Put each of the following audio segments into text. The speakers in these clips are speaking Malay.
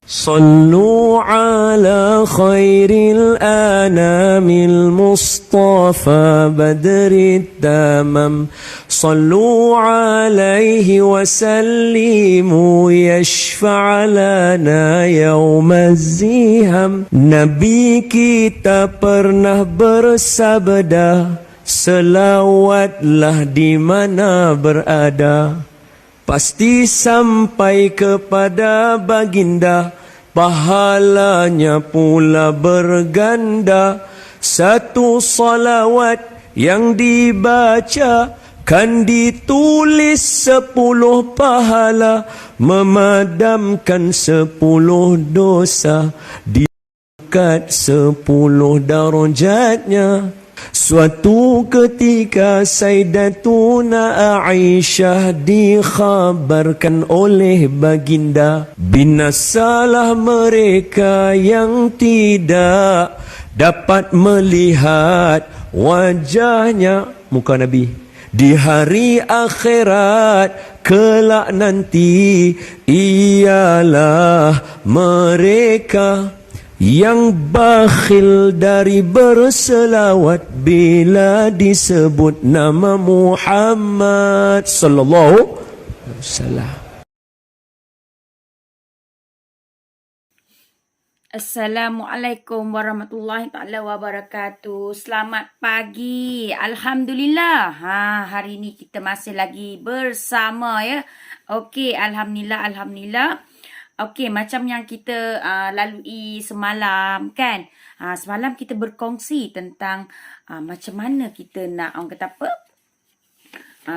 صلوا على خير الأنام المصطفى بدر التمام صلوا عليه وسلموا يشفع لنا يوم الزحام. Nabi kita pernah bersabda, selawatlah di mana berada, pasti sampai kepada baginda, pahalanya pula berganda. Satu salawat yang dibaca kan ditulis 10 pahala, memadamkan 10 dosa, diangkat 10 darajatnya. Suatu ketika Sayyidatuna Aisyah dikhabarkan oleh baginda, binasalah mereka yang tidak dapat melihat wajahnya, muka Nabi, di hari akhirat kelak nanti. Ialah mereka yang bakhil dari berselawat bila disebut nama Muhammad sallallahu alaihi wasallam. Assalamualaikum warahmatullahi taala wabarakatuh. Selamat pagi. Alhamdulillah. Hari ni kita masih lagi bersama ya. Okey, alhamdulillah. Okey, macam yang kita lalui semalam kan. Semalam kita berkongsi tentang macam mana kita nak, orang kata apa?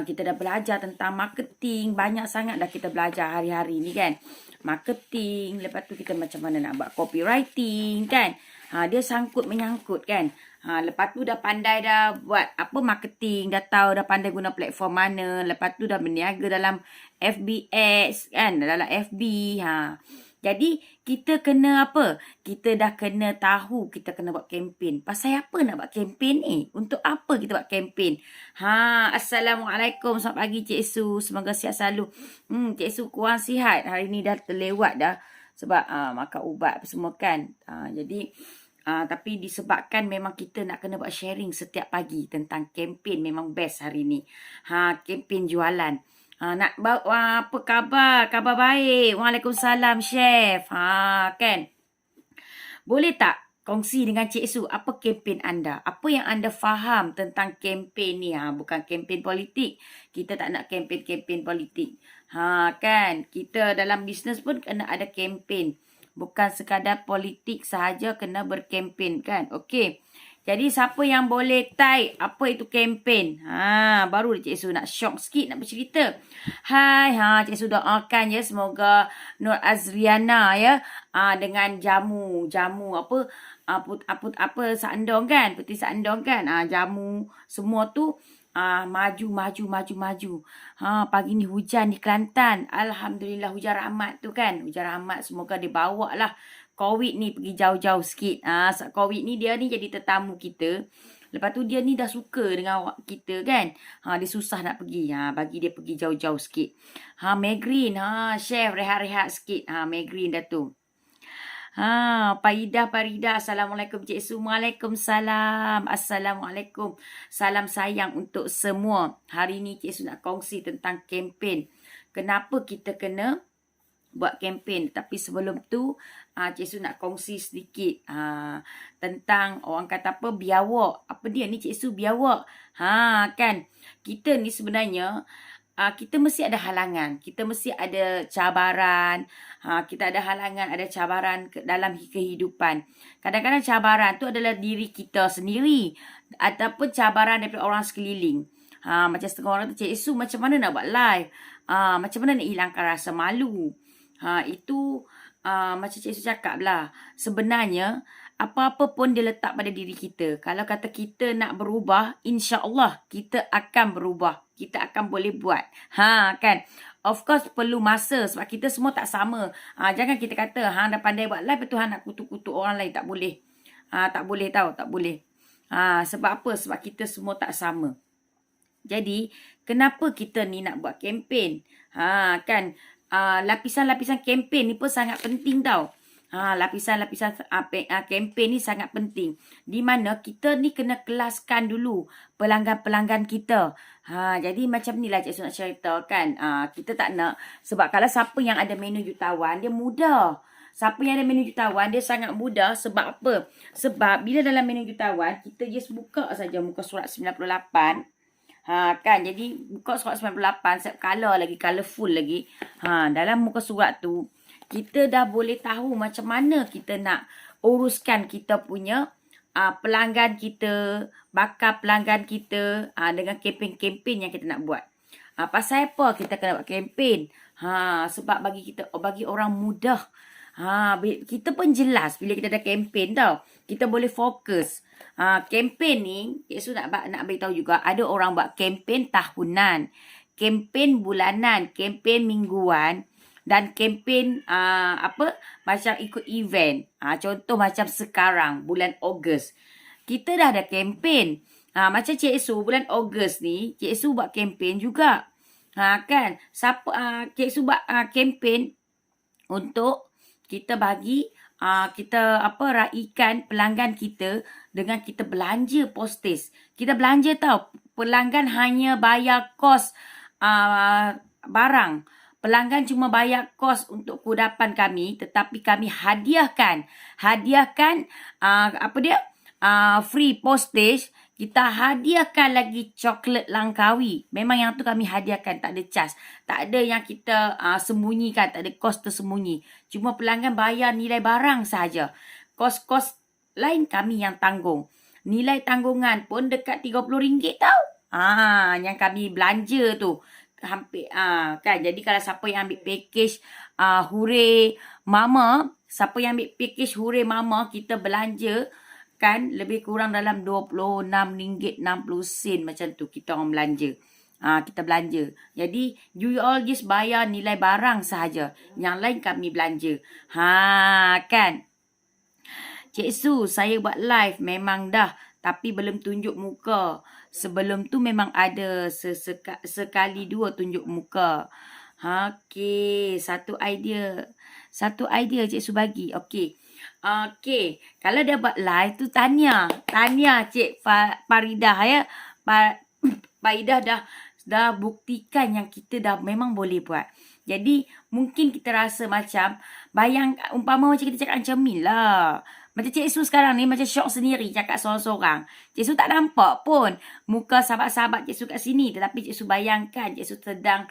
Kita dah belajar tentang marketing. Banyak sangat dah kita belajar hari-hari ni kan. Marketing, lepas tu kita macam mana nak buat copywriting kan. Dia sangkut menyangkut kan. Lepas tu dah pandai dah buat apa marketing, dah tahu dah pandai guna platform mana. Lepas tu dah berniaga dalam FB Ads kan, dalam FB. Jadi kita kena apa? Kita dah kena tahu kita kena buat kempen. Pasal apa nak buat kempen ni? Untuk apa kita buat kempen? Assalamualaikum, selamat pagi Cik Su. Semoga sihat selalu. Cik Su kurang sihat. Hari ni dah terlewat dah. Sebab makan ubat apa semua kan. Jadi tapi disebabkan memang kita nak kena buat sharing setiap pagi tentang kempen, memang best hari ni. Kempen jualan. Nak apa khabar? Khabar baik. Waalaikumsalam Chef. Kan. Boleh tak kongsi dengan Cik Su apa kempen anda? Apa yang anda faham tentang kempen ni? Bukan kempen politik. Kita tak nak kempen-kempen politik. Kan. Kita dalam bisnes pun kena ada kempen. Bukan sekadar politik sahaja, kena berkempen kan. Okey. Jadi siapa yang boleh type apa itu kempen? Baru Cik Su nak shock sikit nak bercerita. Hai, Cik Su doakan ya semoga Nur Azriana ya dengan jamu apa sandong kan, peti sandong kan. Jamu semua tu maju. Pagi ni hujan di Kelantan. Alhamdulillah hujan rahmat tu kan. Hujan rahmat, semoga dia bawa lah COVID ni pergi jauh-jauh sikit. COVID ni dia ni jadi tetamu kita. Lepas tu dia ni dah suka dengan kita kan. Dia susah nak pergi. Bagi dia pergi jauh-jauh sikit. Migraine. Chef rehat-rehat sikit. Migraine dah tu. Farida, Assalamualaikum Cik Su. Waalaikumsalam. Assalamualaikum. Salam sayang untuk semua. Hari ni Cik Su nak kongsi tentang kempen. Kenapa kita kena buat kempen. Tapi sebelum tu, Cik Su nak kongsi sedikit tentang orang kata apa, biawak. Apa dia ni Cik Su, biawak? Kan. Kita ni sebenarnya, kita mesti ada halangan. Kita mesti ada cabaran. Kita ada halangan, ada cabaran dalam kehidupan. Kadang-kadang cabaran tu adalah diri kita sendiri. Ataupun cabaran daripada orang sekeliling. Macam setengah orang tu, Cik Su macam mana nak buat live? Macam mana nak hilangkan rasa malu? Itu macam Cik Su cakap lah. Sebenarnya, apa-apa pun dia letak pada diri kita. Kalau kata kita nak berubah, insya-Allah kita akan berubah. Kita akan boleh buat. Kan? Of course perlu masa sebab kita semua tak sama. Jangan kita kata dah pandai buat live, betul nak kutuk-kutuk orang lain. Tak boleh. Tak boleh tahu, tak boleh. Sebab apa? Sebab kita semua tak sama. Jadi, kenapa kita ni nak buat kempen? Kan? Lapisan-lapisan kempen ni pun sangat penting tau. Lapisan-lapisan kempen ni sangat penting. Di mana kita ni kena kelaskan dulu pelanggan-pelanggan kita. Jadi macam ni lah Cik Su nak ceritakan. Kita tak nak. Sebab kalau siapa yang ada menu jutawan, dia mudah. Siapa yang ada menu jutawan, dia sangat mudah. Sebab apa? Sebab bila dalam menu jutawan, kita just buka saja muka surat 98. Kan, jadi buka surat 98, set color lagi, colourful lagi. Dalam muka surat tu, kita dah boleh tahu macam mana kita nak uruskan kita punya pelanggan kita, bakal pelanggan kita dengan kempen-kempen yang kita nak buat. Pasal apa kita kena buat kempen? Sebab bagi orang mudah. Kita pun jelas bila kita ada kempen tau. Kita boleh fokus. Kempen ni, Cik Su nak beritahu juga, ada orang buat kempen tahunan, kempen bulanan, kempen mingguan, dan kempen macam ikut event. Contoh macam sekarang bulan Ogos. Kita dah ada kempen. Macam Cik Su bulan Ogos ni, Cik Su buat kempen juga. Kan? Cik Su buat kempen untuk kita bagi kita raikan pelanggan kita dengan kita belanja postage. Kita belanja tau. Pelanggan hanya bayar kos barang. Pelanggan cuma bayar kos untuk kudapan kami, tetapi kami hadiahkan free postage. Kita hadiahkan lagi coklat Langkawi. Memang yang tu kami hadiahkan, tak ada charge. Tak ada yang kita sembunyikan, tak ada kos tersembunyi. Cuma pelanggan bayar nilai barang saja. Kos-kos lain kami yang tanggung. Nilai tanggungan pun dekat RM30 tau. Yang kami belanja tu. Hampir kan. Jadi kalau siapa yang ambil package Hooray Mama, siapa yang ambil package Hooray Mama, kita belanja kan lebih kurang dalam RM26.60 macam tu kita orang belanja. Kita belanja. Jadi you all just bayar nilai barang sahaja. Yang lain kami belanja. Kan. Cik Su, saya buat live memang dah, tapi belum tunjuk muka. Sebelum tu memang ada sekali dua tunjuk muka. Okey, satu idea Cik Su bagi. Okey, kalau dia buat live tu Tanya Cik Faridah ya. Faridah dah buktikan yang kita dah memang boleh buat. Jadi mungkin kita rasa macam umpama macam kita cakap macam ni lah. Macam Cik Su sekarang ni macam syok sendiri cakap seorang-seorang. Cik Su tak nampak pun muka sahabat-sahabat Cik Su kat sini. Tetapi Cik Su bayangkan Cik Su sedang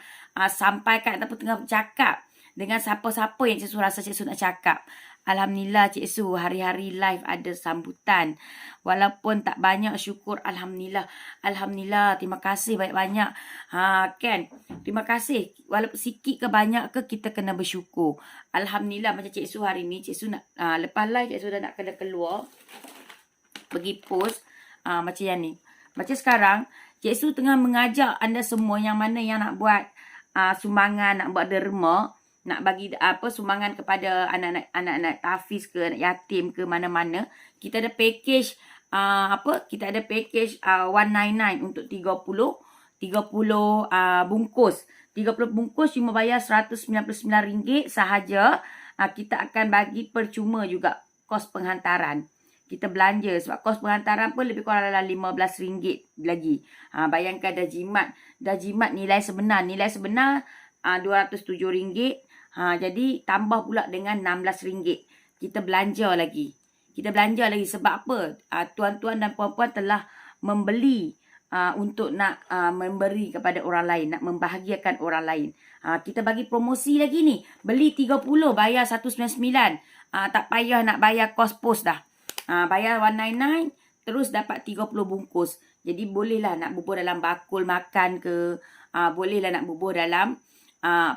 sampaikan ataupun tengah bercakap dengan siapa-siapa yang Cik Su rasa Cik Su nak cakap. Alhamdulillah Cik Su, hari-hari live ada sambutan. Walaupun tak banyak, syukur. Alhamdulillah. Terima kasih banyak-banyak. Kan? Terima kasih. Walaupun sikit ke banyak ke, kita kena bersyukur. Alhamdulillah macam Cik Su hari ni. Cik Su nak, lepas live Cik Su dah nak kena keluar. Pergi post. Macam yang ni. Macam sekarang, Cik Su tengah mengajak anda semua yang mana yang nak buat sumbangan, nak buat derma. Nak bagi sumbangan kepada anak-anak tafiz ke, anak yatim ke, mana-mana. Kita ada package kita ada package 199 untuk 30 bungkus. 30 bungkus cuma bayar RM199 sahaja. Kita akan bagi percuma juga kos penghantaran. Kita belanja sebab kos penghantaran pun lebih kurang dalam RM15 lagi. Bayangkan dah jimat nilai sebenar. Nilai sebenar RM207. Jadi tambah pula dengan RM16. Kita belanja lagi. Sebab apa? Tuan-tuan dan puan-puan telah membeli untuk nak memberi kepada orang lain. Nak membahagiakan orang lain. Kita bagi promosi lagi ni. Beli 30 bayar RM199. Tak payah nak bayar kos pos dah. Bayar RM199 terus dapat 30 bungkus. Jadi bolehlah nak bubur dalam bakul makan ke. Bolehlah nak bubur dalam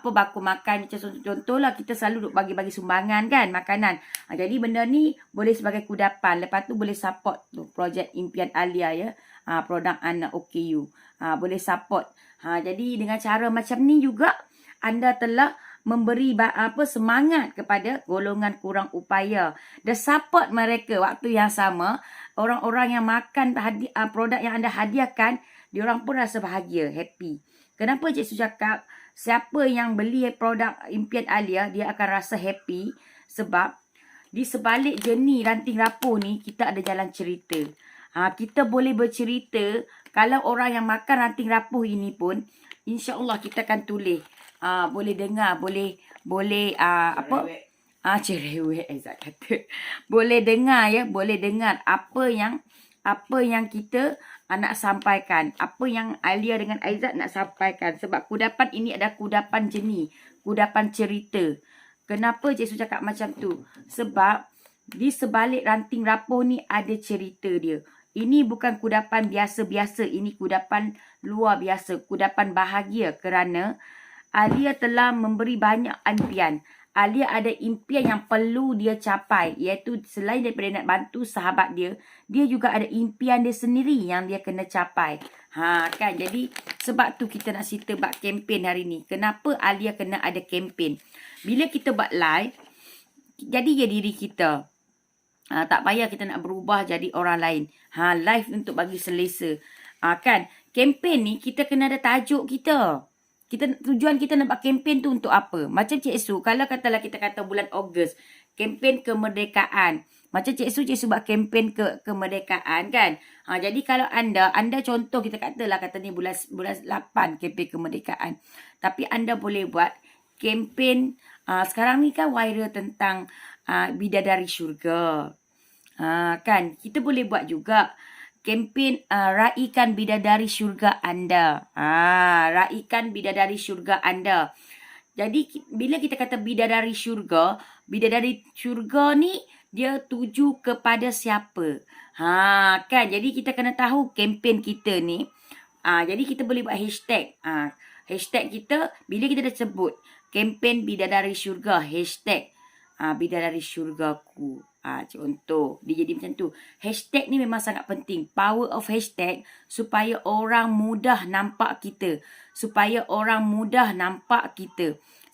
bakul makan. Contohlah kita selalu duk bagi-bagi sumbangan kan, makanan. Jadi benda ni boleh sebagai kudapan. Lepas tu boleh support tu projek Impian Alia ya. Produk anak OKU. Boleh support. Jadi dengan cara macam ni juga anda telah memberi semangat kepada golongan kurang upaya. Dan support mereka waktu yang sama. Orang-orang yang makan produk yang anda hadiahkan, diorang pun rasa bahagia, happy. Kenapa Cik Su cakap siapa yang beli produk Impian Alia, dia akan rasa happy sebab di sebalik jeni ranting rapuh ni, kita ada jalan cerita. Kita boleh bercerita. Kalau orang yang makan ranting rapuh ini pun, insya-Allah kita akan tulis. Boleh dengar, boleh apa? Cerewet Aizat kata. Boleh dengar ya, boleh dengar apa yang kita nak sampaikan. Apa yang Alia dengan Aizat nak sampaikan. Sebab kudapan ini adalah kudapan jeni, kudapan cerita. Kenapa Cik Su cakap macam tu? Sebab di sebalik ranting rapuh ni ada cerita dia. Ini bukan kudapan biasa-biasa. Ini kudapan luar biasa. Kudapan bahagia kerana Alia telah memberi banyak impian. Alia ada impian yang perlu dia capai. Iaitu selain daripada nak bantu sahabat dia, dia juga ada impian dia sendiri yang dia kena capai. Kan? Jadi sebab tu kita nak cerita bab kempen hari ni. Kenapa Alia kena ada kempen? Bila kita buat live, jadi diri kita. Tak payah kita nak berubah jadi orang lain. Live untuk bagi selesa. Kan? Kempen ni kita kena ada tajuk kita. Tujuan kita nak buat kempen tu untuk apa? Macam Cik Su, kalau katalah kita kata bulan Ogos, kempen kemerdekaan. Macam Cik Su buat kempen kemerdekaan kan? Jadi kalau anda contoh kita katalah ni bulan 8 kempen kemerdekaan. Tapi anda boleh buat kempen, sekarang ni kan viral tentang bidadari syurga. Kan? Kita boleh buat juga kempen raikan bidadari syurga anda. Raikan bidadari syurga anda. Jadi bila kita kata bidadari syurga ni dia tuju kepada siapa? Kan? Jadi kita kena tahu kempen kita ni. Jadi kita boleh buat hashtag. Hashtag kita bila kita dah sebut kempen bidadari syurga, hashtag bidadari syurgaku. Contoh, dia jadi macam tu. Hashtag ni memang sangat penting. Power of hashtag supaya orang mudah nampak kita.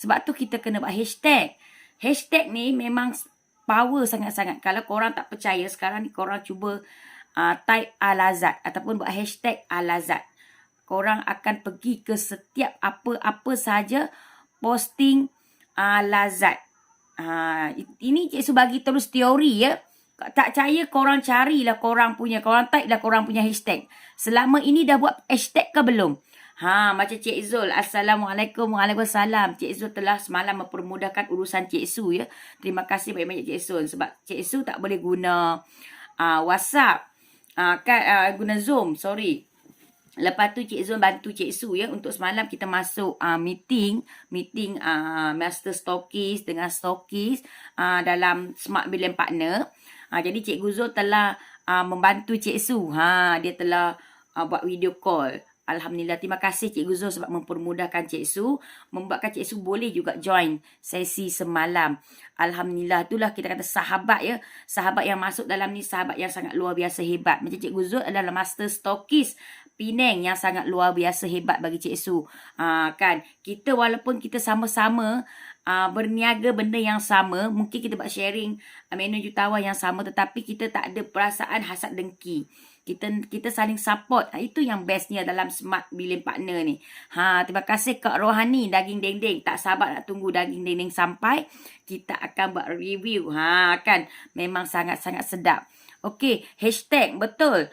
Sebab tu kita kena buat hashtag. Hashtag ni memang power sangat-sangat. Kalau korang tak percaya, sekarang ni korang cuba type Al-Azad ataupun buat hashtag Al-Azad. Korang akan pergi ke setiap apa-apa saja posting Al-Azad. Ini Cik Su bagi terus teori ya. Tak percaya korang carilah korang type lah korang punya hashtag. Selama ini dah buat hashtag ke belum? Macam Cik Zul. Assalamualaikum. Waalaikumsalam. Cik Zul telah semalam mempermudahkan urusan Cik Su ya. Terima kasih banyak-banyak Cik Zul. Sebab Cik Su tak boleh guna WhatsApp. Guna Zoom. Sorry. Lepas tu Cik Zul bantu Cik Su ya. Untuk semalam kita masuk meeting master stokis dengan stokis dalam Smart Billion Partner. Jadi Cikgu Zul telah membantu Cik Su. Dia telah buat video call. Alhamdulillah, terima kasih Cikgu Zul sebab mempermudahkan Cik Su. Membuatkan Cik Su boleh juga join sesi semalam. Alhamdulillah, itulah kita kata sahabat ya. Sahabat yang masuk dalam ni sahabat yang sangat luar biasa hebat. Macam Cikgu Zul adalah master stokis Penang yang sangat luar biasa hebat bagi Cik Su. Kan, kita walaupun kita sama-sama berniaga benda yang sama, mungkin kita buat sharing menu jutawan yang sama, tetapi kita tak ada perasaan hasad dengki. Kita saling support. Itu yang bestnya dalam Smart Billion Partner ni. Terima kasih Kak Rohani daging dendeng. Tak sabar nak tunggu daging dendeng sampai. Kita akan buat review. Kan, memang sangat-sangat sedap. Okey, hashtag betul.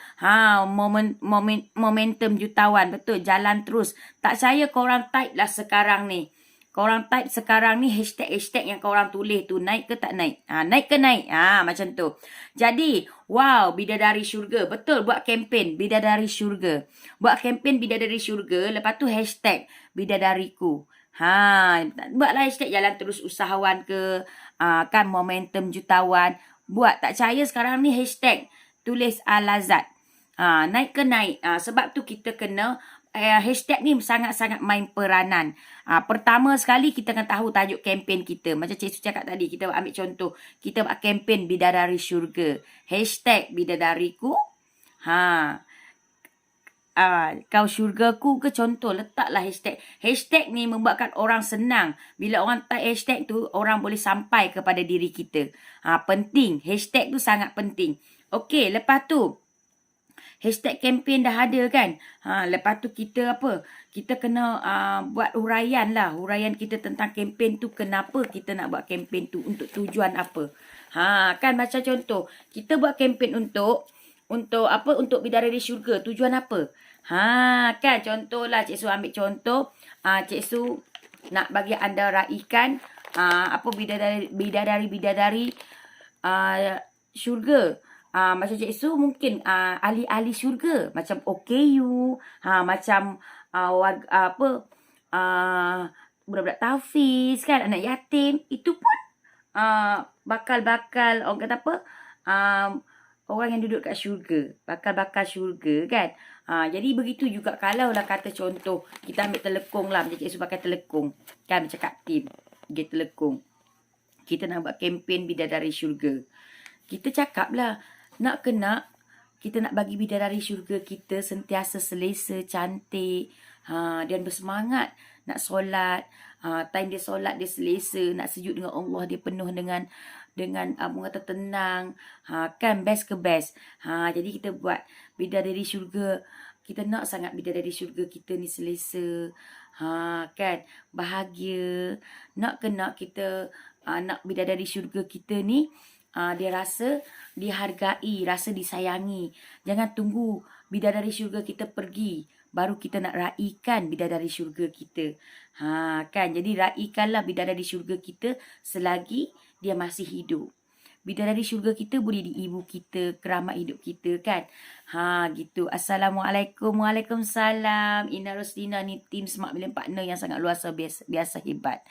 Momentum jutawan betul. Jalan terus. Tak percaya korang type lah sekarang ni. Korang type sekarang ni hashtag yang korang tulis tu naik ke tak naik? Naik ke naik? Macam tu. Jadi, wow, bidadari syurga. Betul, buat kempen bidadari syurga. Buat kempen bidadari syurga. Lepas tu hashtag bidadariku. Buatlah hashtag jalan terus usahawan ke. Kan momentum jutawan. Buat, tak percaya sekarang ni hashtag tulis Al-Azad. Naik ke naik? Sebab tu kita kena hashtag ni sangat-sangat main peranan. Pertama sekali kita kena tahu tajuk kempen kita. Macam Cik Su cakap tadi, kita ambil contoh. Kita buat kempen bidadari syurga. Hashtag bidadariku. Kau syurgaku ke contoh. Letaklah hashtag. Hashtag ni membuatkan orang senang. Bila orang type hashtag tu, orang boleh sampai kepada diri kita. Penting. Hashtag tu sangat penting. Okey, lepas tu. Hashtag kempen dah ada kan. Lepas tu kita apa? Kita kena buat huraian lah. Huraian kita tentang kempen tu. Kenapa kita nak buat kempen tu. Untuk tujuan apa. Kan macam contoh. Kita buat kempen untuk apa? Untuk bidadari syurga. Tujuan apa? Kan contohlah Cik Su ambil contoh. Cik Su nak bagi anda raikan apa bidadari syurga. Macam Cik Su mungkin ahli-ahli syurga macam OKU, macam warga budak-budak tafiz kan, anak yatim, itu pun bakal orang kata apa? Orang yang duduk kat syurga, bakal syurga kan. Jadi begitu juga kalau lah kata contoh kita ambil telekung lah, macam Cik Su pakai telekung kan, macam Kak Tim dia telekung. Kita nak buat kempen bidadari syurga. Kita cakap lah kita nak bagi bidadari syurga kita sentiasa selesa, cantik, dan bersemangat nak solat. Time dia solat dia selesa, nak sujud dengan Allah dia penuh dengan kata tenang. Kan best ke best. Jadi kita buat bidadari syurga. Kita nak sangat bidadari syurga kita ni selesa. Kan bahagia. Nak kita nak bidadari syurga kita ni dia rasa dihargai, rasa disayangi. Jangan tunggu bidadari syurga kita pergi baru kita nak raikan bidadari syurga kita. Kan, jadi raikanlah bidadari syurga kita selagi dia masih hidup. Bidadari syurga kita boleh di ibu kita, keramat hidup kita kan. Gitu. Assalamualaikum. Waalaikumsalam. Ina Roslina ni tim Smart Million Partner yang sangat luar biasa hebat.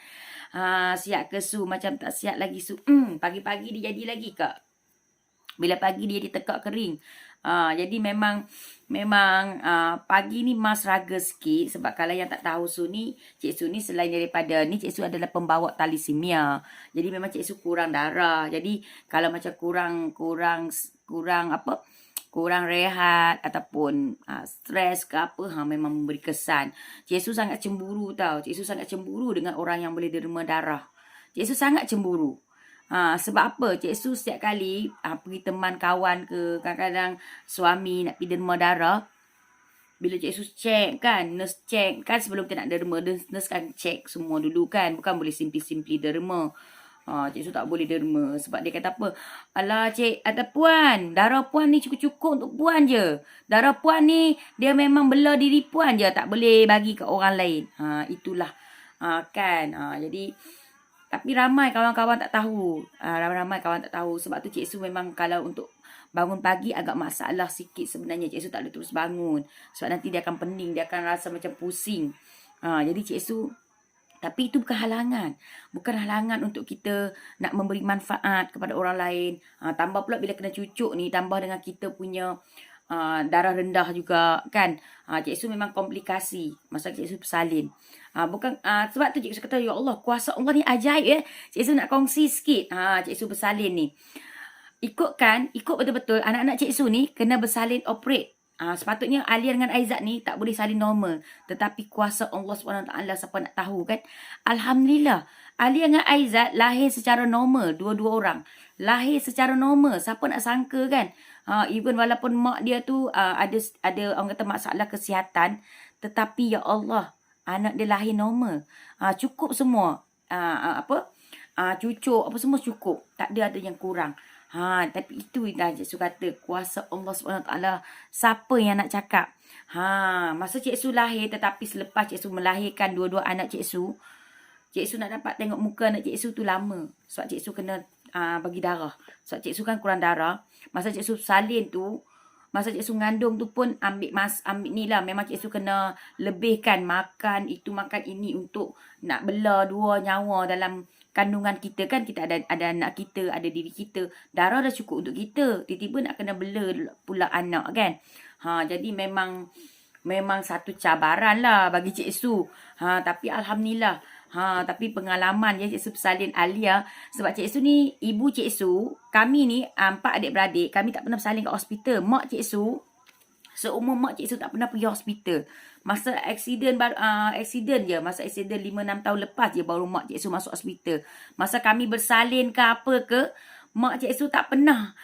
Siap ke Su? Macam tak siap lagi Su. Pagi-pagi dia jadi lagi kak. Bila pagi dia ditekak kering. Jadi memang pagi ni mas raga sikit. Sebab kalau yang tak tahu Su ni, Cik Su ni selain daripada ni, Cik Su adalah pembawa talisemia. Jadi memang Cik Su kurang darah. Jadi kalau macam kurang rehat ataupun stres ke apa, memang memberi kesan. Cik Su sangat cemburu tau. Cik Su sangat cemburu dengan orang yang boleh derma darah. Cik Su sangat cemburu. Sebab apa? Cik Su setiap kali pergi teman kawan ke, kadang-kadang suami nak pergi derma darah. Bila Cik Su check kan, nurse check kan sebelum kita nak derma, nurse kan check semua dulu kan. Bukan boleh simply derma. Cik Su tak boleh derma. Sebab dia kata apa? Alah cik, ada puan. Darah puan ni cukup-cukup untuk puan je. Darah puan ni, dia memang bela diri puan je. Tak boleh bagi ke orang lain. Itulah. Kan. Jadi, tapi ramai kawan-kawan tak tahu. Ramai kawan tak tahu. Sebab tu Cik Su memang kalau untuk bangun pagi agak masalah sikit sebenarnya. Cik Su tak boleh terus bangun. Sebab nanti dia akan pening. Dia akan rasa macam pusing. Jadi Cik Su... Tapi itu bukan halangan. Bukan halangan untuk kita nak memberi manfaat kepada orang lain. Tambah pula bila kena cucuk ni, tambah dengan kita punya darah rendah juga kan. Cik Su memang komplikasi masa Cik Su bersalin. Sebab tu Cik Su kata, ya Allah, kuasa Allah ni ajaib ya. Cik Su nak kongsi sikit. Cik Su bersalin ni. Ikut betul-betul anak-anak Cik Su ni kena bersalin operate. Sepatutnya Alia dengan Aizat ni tak boleh salin normal. Tetapi kuasa Allah SWT siapa nak tahu kan. Alhamdulillah. Alia dengan Aizat lahir secara normal. Dua-dua orang. Lahir secara normal. Siapa nak sangka kan. Even walaupun mak dia tu ada orang kata masalah kesihatan. Tetapi ya Allah. Anak dia lahir normal. Cukup semua. Cucuk apa semua cukup. Tak ada yang kurang. Tapi itu dah Cik Su kata kuasa Allah SWT. Siapa yang nak cakap? Masa Cik Su lahir, tetapi selepas Cik Su melahirkan dua-dua anak Cik Su nak dapat tengok muka anak Cik Su tu lama. Sebab Cik Su kena bagi darah. Sebab Cik Su kan kurang darah. Masa Cik Su salin tu, masa Cik Su ngandung tu pun ambil ni lah. Memang Cik Su kena lebihkan makan itu makan ini untuk nak bela dua nyawa dalam kandungan kita kan. Kita ada anak kita, ada diri kita. Darah dah cukup untuk kita. Tiba-tiba nak kena bela pula anak kan. Jadi memang satu cabaran lah bagi Cik Su. Tapi Alhamdulillah. Tapi pengalaman je Cik Su bersalin Alia. Sebab Cik Su ni, ibu Cik Su, kami ni 4 adik-beradik, kami tak pernah bersalin kat hospital. Mak Cik Su, seumur mak Cik Su tak pernah pergi hospital. Masa aksiden je. Masa aksiden 5-6 tahun lepas je baru mak Cik Su masuk hospital. Masa kami bersalin ke apa ke, mak Cik Su tak pernah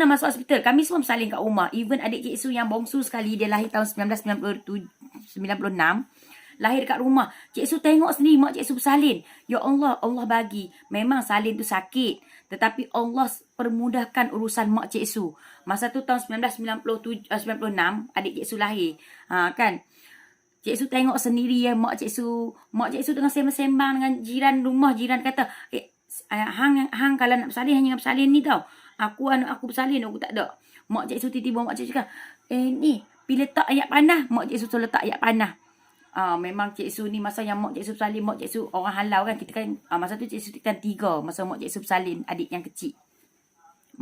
masuk hospital. Kami semua bersalin kat rumah. Even adik Cik Su yang bongsu sekali, dia lahir tahun 1996. Lahir kat rumah. Cik Su tengok sendiri mak Cik Su bersalin. Ya Allah, Allah bagi. Memang salin tu sakit. Tetapi Allah permudahkan urusan mak Cik Su. Masa tu tahun 1996, adik Cik Su lahir. Kan? Cik Su tengok sendiri ya mak Cik Su tengah sembang-sembang dengan jiran rumah. Jiran kata, hang kalau nak bersalin hanya bersalin ni tau. Aku bersalin, aku tak ada. Mak Cik Su tiba-tiba mak Cik Su cakap, ni bila letak ayat panah, mak Cik Su letak ayat panah. Memang Cik Su ni masa yang mak Cik Su bersalin, mak Cik Su orang halau kan. Kita kan masa tu Cik Su kan 3 masa mak Cik Su bersalin adik yang kecil.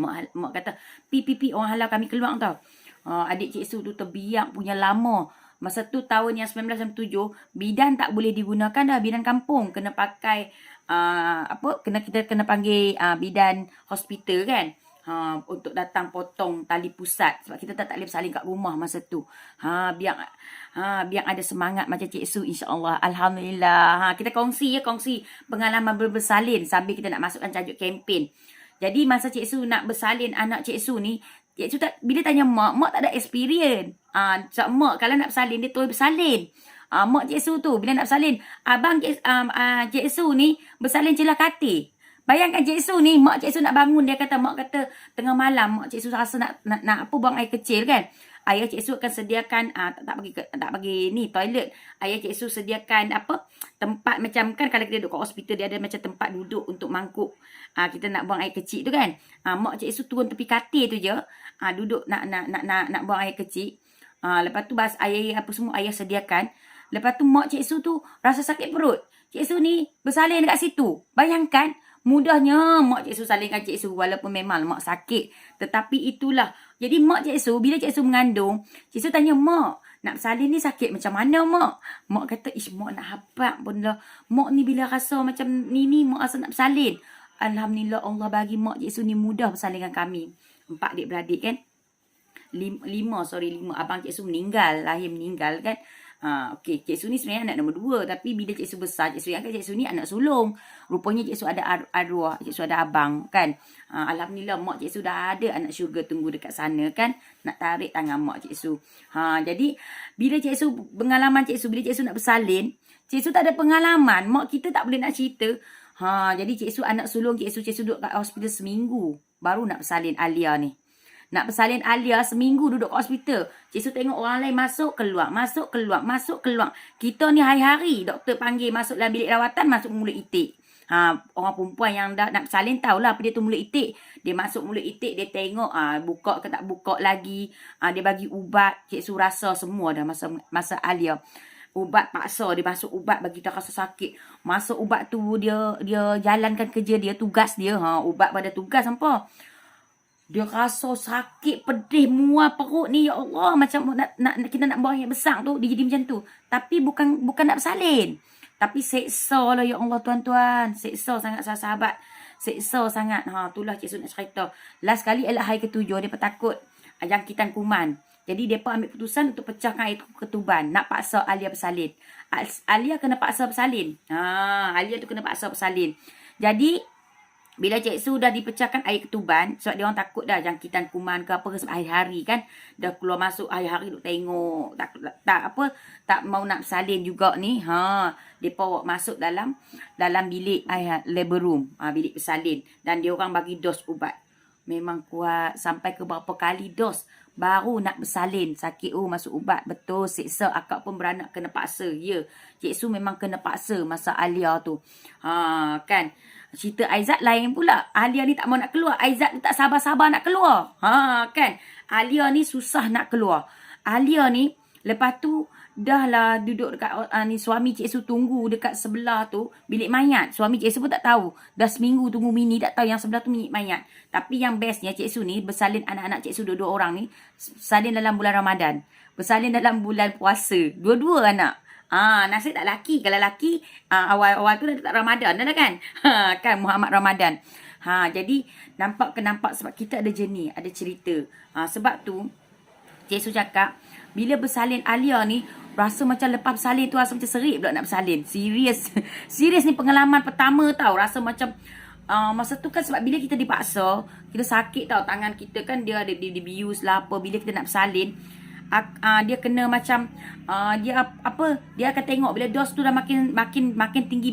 Mak kata, pi orang halau kami keluar tau. Adik Cik Su tu terbiak punya lama. Masa tu tahun yang 1997, bidan tak boleh digunakan dah, bidan kampung. Kena pakai kita kena panggil bidan hospital kan. Untuk datang potong tali pusat sebab kita tak boleh bersalin kat rumah masa tu. Biar ada semangat macam Cik Su, insya-Allah. Alhamdulillah. Kita kongsi pengalaman bersalin sambil kita nak masukkan tajuk kempen. Jadi masa Cik Su nak bersalin anak Cik Su ni, Cik Su bila tanya mak tak ada experience. Sebab mak kalau nak bersalin dia terus bersalin. Mak Cik Su tu bila nak bersalin, abang Cik Su ni bersalin celah katil. Bayangkan Cik Su ni, mak Cik Su nak bangun, mak kata tengah malam mak Cik Su rasa nak buang air kecil kan. Ayah Cik Su akan sediakan tak bagi ni toilet. Ayah Cik Su sediakan tempat macam kan kalau kita duduk kat hospital dia ada macam tempat duduk untuk mangkuk. Kita nak buang air kecil tu kan. Mak Cik Su turun tepi katil tu je. Duduk nak buang air kecil. Lepas tu air apa semua ayah sediakan. Lepas tu mak Cik Su tu rasa sakit perut. Cik Su ni bersalin dekat situ. Bayangkan mudahnya mak Cik Su salingkan Cik Su walaupun memang mak sakit. Tetapi itulah. Jadi mak Cik Su, bila Cik Su mengandung, Cik Su tanya, mak, nak bersalin ni sakit macam mana mak? Mak kata, mak nak habak pun lah. Mak ni bila rasa macam ni, mak rasa nak bersalin. Alhamdulillah Allah bagi mak Cik Su ni mudah bersalinkan kami. 4 adik-beradik kan. 5 abang Cik Su lahir meninggal kan. Okey, Cik Su ni sebenarnya anak nombor 2. Tapi bila Cik Su besar, Cik Su yang Cik Su ni anak sulung. Rupanya Cik Su ada arwah, Cik Su ada abang kan. Alhamdulillah mak Cik Su dah ada anak syurga tunggu dekat sana kan. Nak tarik tangan mak Cik Su. Jadi bila Cik Su, pengalaman Cik Su, bila Cik Su nak bersalin, Cik Su tak ada pengalaman. Mak kita tak boleh nak cerita. Jadi Cik Su anak sulung Cik Su duduk kat hospital seminggu. Baru nak bersalin Alia ni. Nak bersalin Alia seminggu duduk kat hospital. Cik Su tengok orang lain masuk, keluar. Kita ni hari-hari doktor panggil masuk dalam bilik rawatan, masuk mulut itik. Orang perempuan yang dah nak bersalin tahulah apa dia tu mulut itik. Dia masuk mulut itik, dia tengok buka ke tak buka lagi. Dia bagi ubat. Cik Su rasa semua dah masa Alia. Ubat paksa, dia masuk ubat bagi dia rasa sakit. Masuk ubat tu dia jalankan kerja dia, tugas dia. Ubat pada tugas apa? Dia rasa sakit, pedih, mual perut ni. Ya Allah, macam kita nak buang yang besar tu, dia jadi macam tu. Tapi bukan nak bersalin. Tapi seksa lah ya Allah tuan-tuan. Seksa sangat sahabat. Seksa sangat. Itulah Cik Su nak cerita. Last kali ialah hari ke-7, dia takut jangkitan kuman. Jadi mereka ambil keputusan untuk pecahkan air ketuban. Nak paksa Alia bersalin. Alia kena paksa bersalin. Alia tu kena paksa bersalin. Jadi bila Cik Su dah dipecahkan air ketuban, sebab dia orang takut dah jangkitan kuman ke apa ke sebab hari-hari kan. Dah keluar masuk hari-hari duk tengok. Tak mau nak bersalin juga ni. Depa bawa masuk dalam bilik labor room. Bilik bersalin. Dan dia orang bagi dos ubat. Memang kuat. Sampai ke berapa kali dos. Baru nak bersalin. Sakit masuk ubat. Betul seksa. Akak pun beranak kena paksa. Ya. Cik Su memang kena paksa masa Alia tu. Kan. Cerita Aizat lain pula. Alia ni tak mau nak keluar. Aizat ni tak sabar-sabar nak keluar. Kan. Alia ni susah nak keluar. Alia ni lepas tu dah lah duduk dekat ni suami Cik Su tunggu dekat sebelah tu bilik mayat. Suami Cik Su pun tak tahu. Dah seminggu tunggu Mini tak tahu yang sebelah tu bilik mayat. Tapi yang bestnya Cik Su ni bersalin anak-anak Cik Su dua-dua orang ni bersalin dalam bulan Ramadan. Bersalin dalam bulan puasa. Dua-dua anak. Nasib tak laki. Kalau laki awal-awal tu dah tak Ramadan dah kan. Kan Muhammad Ramadan. Jadi nampak sebab kita ada jenis, ada cerita. Sebab tu Cik Su cakap bila bersalin Alia ni rasa macam lepas bersalin tu rasa macam serik pula nak bersalin. Serius. Serius ni pengalaman pertama tau. Rasa macam masa tu kan sebab bila kita dipaksa, kita sakit tau, tangan kita kan dia ada dibius lah apa, bila kita nak bersalin, dia kena macam dia akan tengok bila dos tu dah makin tinggi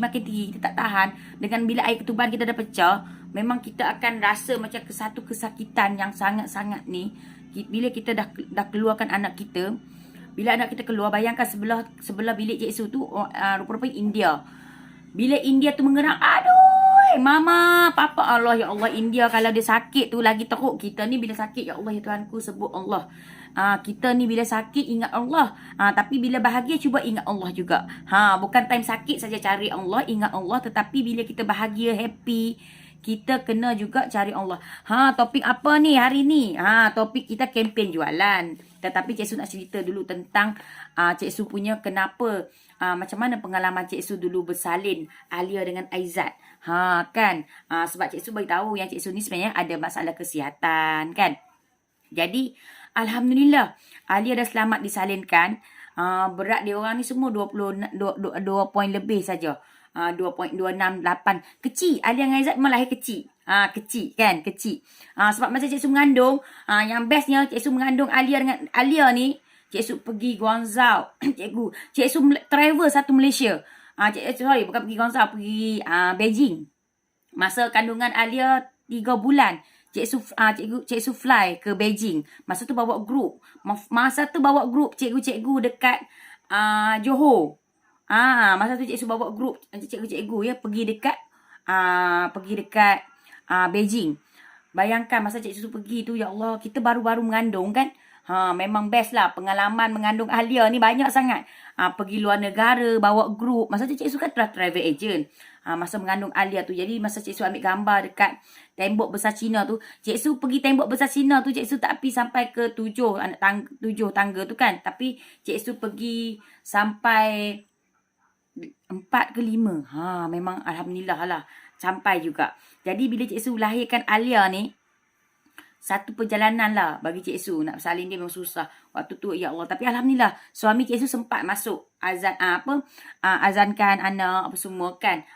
kita tak tahan, dengan bila air ketuban kita dah pecah, memang kita akan rasa macam satu kesakitan yang sangat-sangat ni bila kita dah keluarkan anak kita. Bila anak kita keluar, bayangkan sebelah bilik Cik Su tu rupa-rupanya India. Bila India tu mengerang, aduh, mama, papa, Allah, ya Allah, India kalau dia sakit tu lagi teruk. Kita ni bila sakit, ya Allah, ya Tuhanku, sebut Allah. Kita ni bila sakit ingat Allah. Tapi bila bahagia cuba ingat Allah juga. Bukan time sakit saja cari Allah, ingat Allah, tetapi bila kita bahagia, happy, kita kena juga cari Allah. Topik apa ni hari ni? Topik kita kempen jualan. Tetapi Cik Su nak cerita dulu tentang Cik Su punya kenapa, macam mana pengalaman Cik Su dulu bersalin Alia dengan Aizat. Kan? Sebab Cik Su beritahu yang Cik Su ni sebenarnya ada masalah kesihatan, kan? Jadi, Alhamdulillah, Alia dah selamat disalinkan. Berat dia orang ni semua 2 poin lebih saja. 2.268. Kecil. Alia dengan Aizat memang lahir kecil. Kecil kan? Kecil. Sebab masa Cik Su mengandung, yang bestnya Cik Su mengandung Alia ni, Cik Su pergi Guangzhou. Cik Su travel satu Malaysia. Bukan pergi Guangzhou, pergi Beijing. Masa kandungan Alia 3 bulan. Cik Su fly ke Beijing. Masa tu bawa grup. Cikgu-cikgu dekat Johor. Masa tu Cik Su bawa grup cikgu-cikgu ya pergi dekat Beijing. Bayangkan masa Cik Su pergi tu, ya Allah, kita baru-baru mengandung kan. Memang best lah pengalaman mengandung Alia ni, banyak sangat. Pergi luar negara, bawa grup. Masa tu Cik Su kan travel agent. Masa mengandung Alia tu. Jadi masa Cik Su ambil gambar dekat tembok besar Cina tu. Cik Su pergi tembok besar Cina tu, Cik Su tak pergi sampai ke 7 tangga tu kan. Tapi Cik Su pergi sampai 4 ke 5. Memang Alhamdulillah lah. Sampai juga. Jadi bila Cik Su lahirkan Alia ni, satu perjalanan lah bagi Cik Su. Nak bersalin dia memang susah. Waktu tu, ya Allah. Tapi Alhamdulillah, suami Cik Su sempat masuk azankan anak apa semua kan.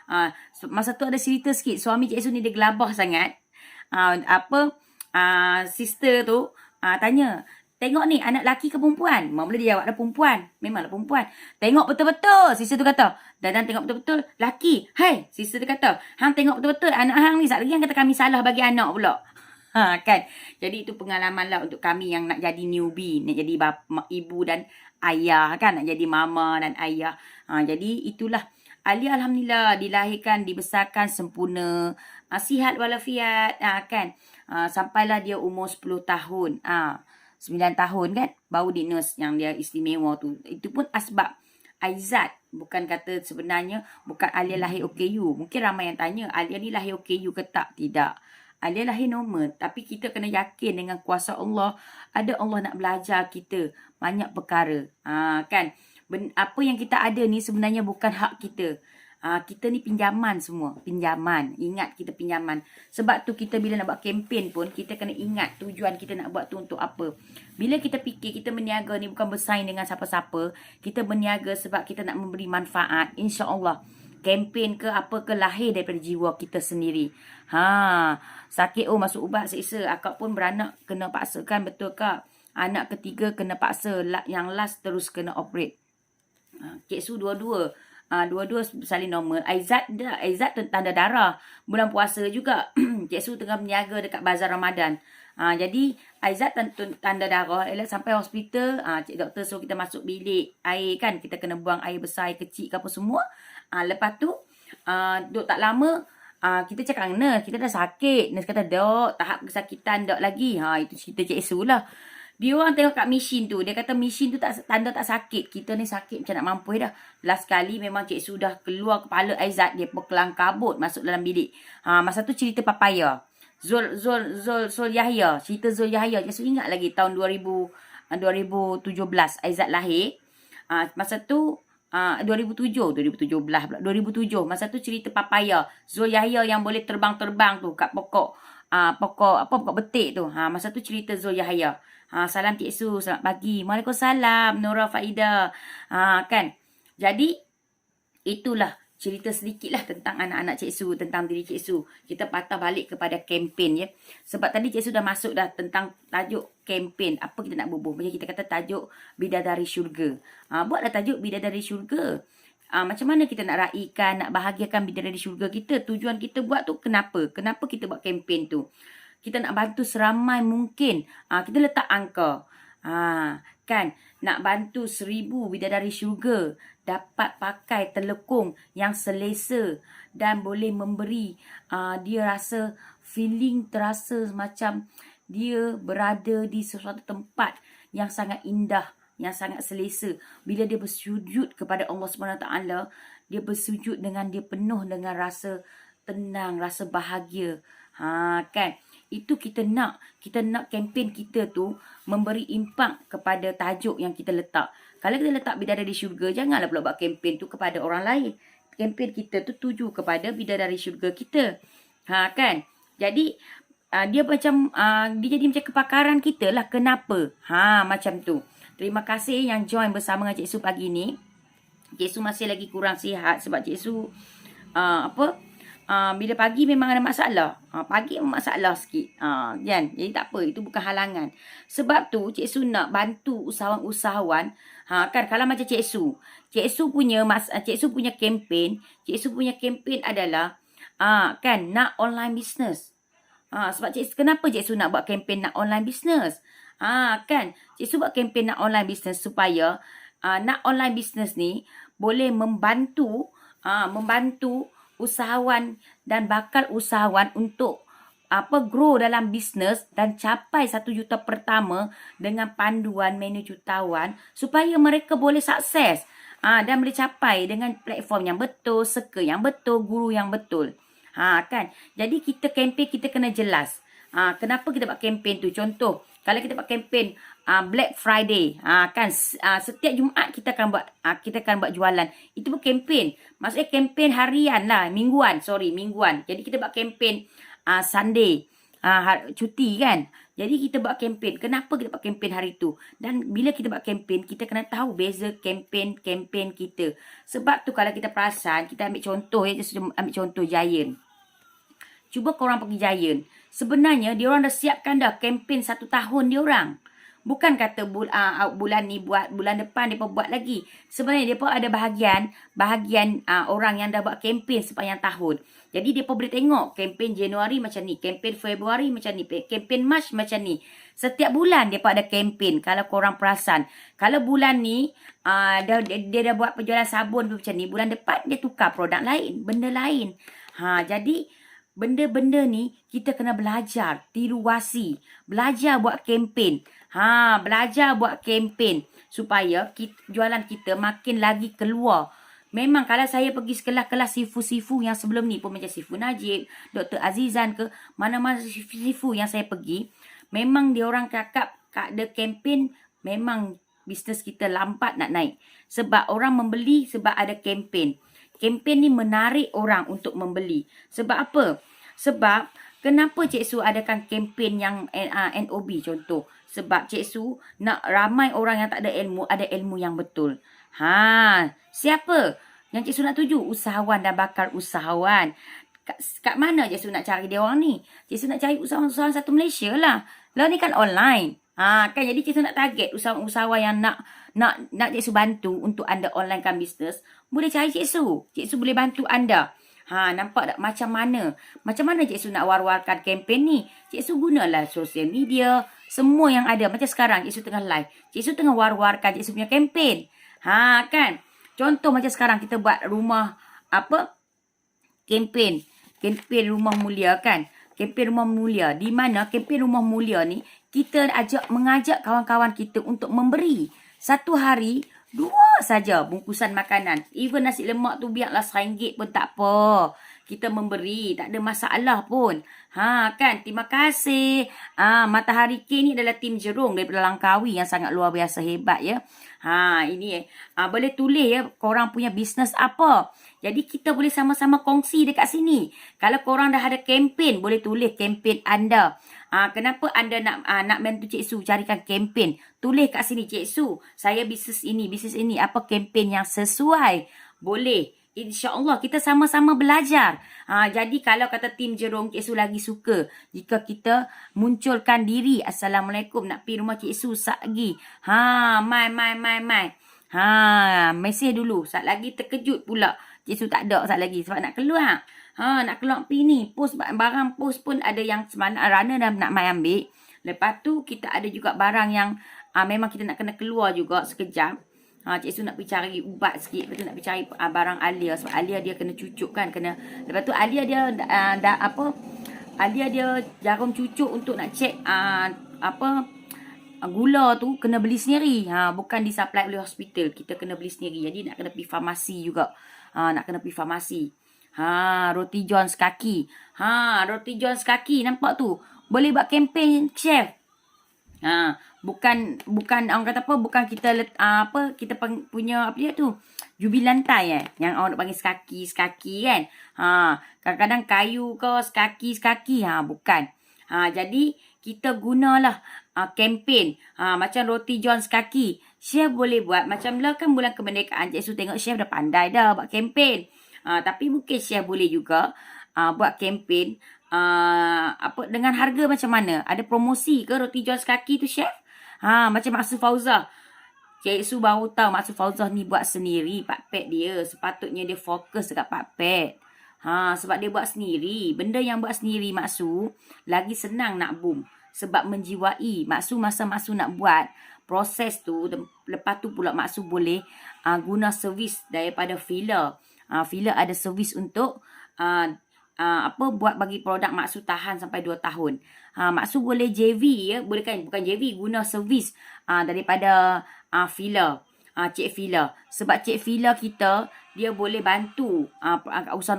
Masa tu ada cerita sikit. Suami Cik Su ni dia gelabah sangat. Sister tu tanya, tengok ni anak lelaki ke perempuan? Mula dia jawab, perempuan. Memanglah perempuan. Tengok betul-betul. Sister tu kata. Dan tengok betul-betul. Laki. Hai. Sister tu kata. Hang tengok betul-betul. Anak hang ni. Sekejap lagi yang kata kami salah bagi anak pula. Kan. Jadi itu pengalaman lah untuk kami yang nak jadi newbie. Nak jadi ibu dan ayah kan. Nak jadi mama dan ayah. Jadi itulah. Alia Alhamdulillah dilahirkan, dibesarkan sempurna. Sihat walafiat. Kan. Sampailah dia umur 10 tahun. 9 tahun kan. Baru di nurse yang dia istimewa tu. Itu pun asbab Aizat. Bukan kata sebenarnya bukan Alia lahir OKU. Mungkin ramai yang tanya, Alia ni lahir OKU ke tak? Tidak. Alia lahir normal. Tapi kita kena yakin dengan kuasa Allah. Ada Allah nak belajar kita banyak perkara. Kan? Apa yang kita ada ni sebenarnya bukan hak kita. Kita ni pinjaman semua. Pinjaman. Ingat kita pinjaman. Sebab tu kita bila nak buat kempen pun, kita kena ingat tujuan kita nak buat tu untuk apa. Bila kita fikir kita berniaga ni bukan bersaing dengan siapa-siapa. Kita berniaga sebab kita nak memberi manfaat. InsyaAllah. Kempen ke apa ke lahir daripada jiwa kita sendiri. Sakit masuk ubat seksa. Akak pun beranak kena paksakan, betul kak? Anak ketiga kena paksa. Yang last terus kena operate. Cik Su dua-dua salin normal. Aizat tanda darah. Bulan puasa juga. Cik Su tengah berniaga dekat bazar Ramadan. Jadi Aizat tanda darah. Sampai hospital, cik doktor suruh kita masuk bilik air kan. Kita kena buang air besar, air kecil ke apa semua. Lepas tu duk tak lama, kita cakap nurse, kita dah sakit. Nurse kata, dok, tahap kesakitan dok lagi. Itu cerita Cik Su lah. Dia orang tengok kat mesin tu. Dia kata mesin tu tanda tak sakit. Kita ni sakit macam nak mampu dah. Last kali memang Cik Su dah keluar kepala Aizat. Dia berkelang kabut masuk dalam bilik. Masa tu cerita papaya. Zul Yahya. Cerita Zul Yahya. Cik Su ingat lagi tahun 2017 Aizat lahir. Masa tu 2017 pula. 2007. Masa tu cerita papaya. Zul Yahya yang boleh terbang-terbang tu kat pokok betik tu. Masa tu cerita Zul Yahya. Salam Cik Su, selamat pagi. Waalaikumsalam Nora Faida. Kan. Jadi itulah cerita sedikit lah tentang anak-anak Cik Su, tentang diri Cik Su. Kita patah balik kepada kempen ya. Sebab tadi Cik Su dah masuk dah tentang tajuk kempen. Apa kita nak bubuh? Macam kita kata tajuk Bidadari Syurga. Buatlah tajuk Bidadari Syurga. Macam mana kita nak raikan, nak bahagiakan bidadari syurga kita? Tujuan kita buat tu kenapa? Kenapa kita buat kempen tu? Kita nak bantu seramai mungkin. Kita letak angka. Kan? Nak bantu 1000 bidadari syurga dapat pakai telekung yang selesa dan boleh memberi dia rasa feeling terasa macam dia berada di sesuatu tempat yang sangat indah, yang sangat selesa. Bila dia bersujud kepada Allah SWT, dia bersujud dengan dia penuh dengan rasa tenang, rasa bahagia. Kan? Itu kita nak kempen kita tu memberi impak kepada tajuk yang kita letak. Kalau kita letak bidadari syurga, janganlah pula buat kempen tu kepada orang lain. Kempen kita tu tuju kepada bidadari syurga kita. Kan? Jadi dia macam dia jadi macam kepakaran kita lah. Kenapa? Macam tu. Terima kasih yang join bersama dengan Cik Su pagi ni. Cik Su masih lagi kurang sihat sebab Cik Su bila pagi memang ada masalah. Pagi memang masalah sikit. Kan? Jadi tak apa. Itu bukan halangan. Sebab tu Cik Su nak bantu usahawan-usahawan. Kan kalau macam Cik Su. Cik Su punya kempen. Cik Su punya kempen adalah kan nak online business. Sebab kenapa Cik Su nak buat kempen nak online business? Kan? Cik Su buat kempen nak online business supaya nak online business ni boleh membantu usahawan dan bakal usahawan untuk grow dalam bisnes dan capai 1 juta pertama dengan panduan menu jutawan supaya mereka boleh sukses dan boleh capai dengan platform yang betul, circle yang betul, guru yang betul. Kan? Jadi kita kempen kita kena jelas. Kenapa kita buat kempen tu? Contoh, kalau kita buat kempen Black Friday, kan setiap Jumaat kita akan buat jualan. Itu pun kempen. Maksudnya kempen harian lah, mingguan. Jadi kita buat kempen Sunday, cuti kan. Jadi kita buat kempen. Kenapa kita buat kempen hari tu? Dan bila kita buat kempen, kita kena tahu beza kempen kita. Sebab tu kalau kita perasan, kita ambil contoh ambil contoh Giant. Cuba korang pergi Giant. Sebenarnya diorang dah siapkan dah kempen 1 tahun diorang. Bukan kata bulan ni buat, bulan depan mereka buat lagi. Sebenarnya mereka ada bahagian orang yang dah buat kempen sepanjang tahun. Jadi mereka boleh tengok kempen Januari macam ni, kempen Februari macam ni, kempen Mac macam ni. Setiap bulan mereka ada kempen kalau korang perasan. Kalau bulan ni dia dah buat penjualan sabun macam ni, bulan depan dia tukar produk lain, benda lain. Jadi benda-benda ni kita kena belajar, tiru wasi, belajar buat kempen. Belajar buat kempen supaya jualan kita makin lagi keluar. Memang kalau saya pergi kelas sifu-sifu yang sebelum ni pun macam Sifu Najib, Dr. Azizan ke, mana-mana sifu yang saya pergi, memang dia orang cakap ada kempen, memang bisnes kita lambat nak naik. Sebab orang membeli sebab ada kempen. Kempen ni menarik orang untuk membeli. Sebab apa? Sebab kenapa Cik Su adakan kempen yang NOB contoh? Sebab Cik Su nak ramai orang yang tak ada ilmu yang betul. Siapa yang Cik Su nak tuju? Usahawan dan bakal usahawan. Kat mana Cik Su nak cari dia orang ni? Cik Su nak cari usahawan satu Malaysia lah. Lah ni kan online. Kan jadi Cik Su nak target usahawan yang nak Cik Su bantu untuk anda online kan bisnes. Boleh cari Cik Su. Cik Su boleh bantu anda. Nampak tak macam mana? Macam mana Cik Su nak war-warkan kempen ni? Cik Su gunalah sosial media, semua yang ada. Macam sekarang Cik Su tengah live. Cik Su tengah war-warkan Cik Su punya kempen. Kan? Contoh macam sekarang kita buat rumah kempen rumah mulia kan? Kempen rumah mulia. Di mana kempen rumah mulia ni kita mengajak kawan-kawan kita untuk memberi 1 hari 2 saja bungkusan makanan. Even nasi lemak tu biarlah RM1 pun tak apa. Kita memberi, tak ada masalah pun. Kan? Terima kasih. Matahari K ni adalah tim Jerung daripada Langkawi yang sangat luar biasa hebat ya. Ini boleh tulis ya korang punya bisnes apa. Jadi kita boleh sama-sama kongsi dekat sini. Kalau korang dah ada kempen, boleh tulis kempen anda. Kenapa anda nak bantu Cik Su carikan kempen? Tulis kat sini, Cik Su, saya bisnes ini, apa kempen yang sesuai? Boleh. InsyaAllah kita sama-sama belajar. Jadi kalau kata tim Jerung, Cik Su lagi suka jika kita munculkan diri. Assalamualaikum, nak pergi rumah Cik Su sat lagi. Mai. Mesej dulu. Sat lagi terkejut pula. Cik Su tak ada sat lagi sebab nak keluar. Nak keluar pergi ni. Post barang post pun ada yang semalam Rana dah nak mai ambil. Lepas tu kita ada juga barang yang memang kita nak kena keluar juga sekejap. Cik Su nak pergi cari ubat sikit. Lepas tu nak pergi cari barang Alia. Sebab Alia dia kena cucuk kan. Lepas tu Alia dia Alia dia jarum cucuk untuk nak cek gula tu kena beli sendiri. Bukan disupply oleh hospital. Kita kena beli sendiri. Jadi nak kena pergi farmasi juga. Nak kena pergi farmasi. Roti John's kaki. Roti John's kaki nampak tu. Boleh buat kempen chef. Bukan orang kata apa, bukan kita kita punya apa dia tu, jubil lantai yang orang nak panggil skaki kan. Kadang-kadang kayu ke skaki bukan. Jadi kita gunalah kempen macam roti John's kaki. Chef boleh buat macam lah kan bulan kemerdekaan. Cik Su tengok chef dah pandai dah buat kempen. Tapi mungkin chef boleh juga buat kempen dengan harga macam mana? Ada promosi ke roti John's kaki tu chef? Macam Maksud Fauzah. Cik Su baru tahu Maksud Fauzah ni buat sendiri pak pet dia. Sepatutnya dia fokus dekat pak pet. Sebab dia buat sendiri. Benda yang buat sendiri Maksud lagi senang nak boom. Sebab menjiwai. Maksud masa Maksud nak buat proses tu, lepas tu pula Maksud boleh guna servis daripada filler. Filler ada servis untuk buat bagi produk Maksud tahan sampai 2 tahun. Maksud boleh JV ya, boleh kan, bukan JV, guna servis daripada filler. Cik filler. Sebab cik filler kita dia boleh bantu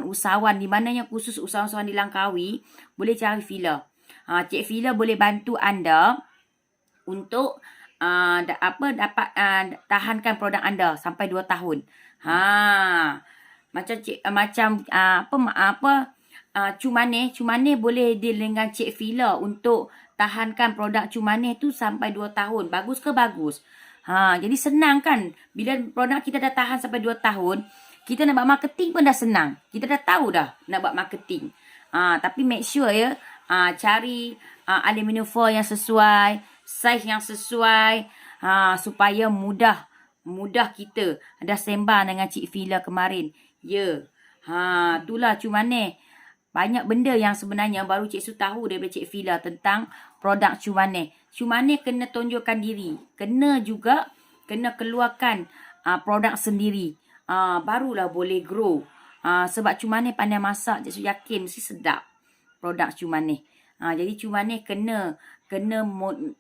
usahawan di mana yang khusus usahawan di Langkawi boleh cari filler. Cik filler boleh bantu anda untuk dapat tahankan produk anda sampai 2 tahun. Cumane boleh deal dengan Cik Fila untuk tahankan produk Cumane tu sampai 2 tahun. Bagus ke bagus? Jadi senang kan? Bila produk kita dah tahan sampai 2 tahun, kita nak buat marketing pun dah senang. Kita dah tahu dah nak buat marketing. Tapi make sure ya, cari aluminium foil yang sesuai, saiz yang sesuai, supaya mudah kita dah sembang dengan Cik Fila kemarin. Ya. Itulah Cumane. Banyak benda yang sebenarnya baru Cik Su tahu daripada Cik Fila tentang produk Cumane. Cumane kena tunjukkan diri. Kena keluarkan produk sendiri. Barulah boleh grow. Sebab Cumane pandai masak. Cik Su yakin mesti sedap produk Cumane. Jadi Cumane kena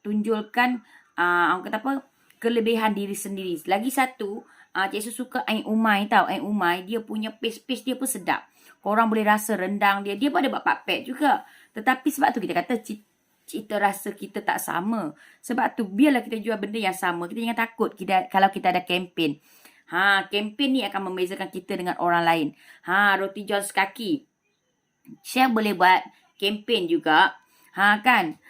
tunjulkan orang kata apa, kelebihan diri sendiri. Lagi satu, Cik Su suka air umai tau. Air umai dia punya paste dia pun sedap. Korang boleh rasa rendang dia. Dia pun ada buat pak pet juga. Tetapi sebab tu kita kata cita rasa kita tak sama. Sebab tu biarlah kita jual benda yang sama. Kita jangan takut kalau kita ada kempen. Kempen ni akan membezakan kita dengan orang lain. Roti John's kaki. Chef boleh buat kempen juga. Kan?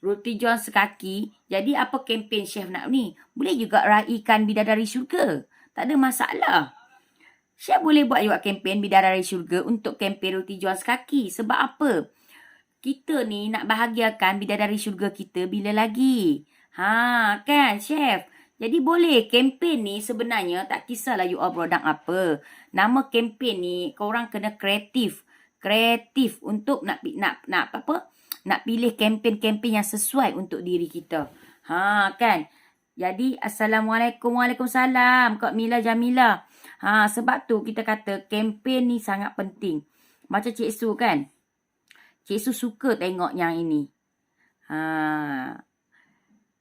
Roti John's kaki. Jadi apa kempen chef nak ni? Boleh juga raikan bidadari syurga. Tak ada masalah. Chef boleh buat juga kempen bidadari syurga untuk kempen roti John's kaki. Sebab apa? Kita ni nak bahagiakan bidadari syurga kita bila lagi. Kan chef? Jadi boleh kempen ni sebenarnya tak kisahlah you all produk apa. Nama kempen ni korang kena kreatif. Kreatif untuk nak pilih kempen-kempen yang sesuai untuk diri kita. Kan? Jadi Assalamualaikum, Waalaikumsalam Kak Mila Jamila. Sebab tu kita kata kempen ni sangat penting. Macam Cik Su kan? Cik Su suka tengok yang ini.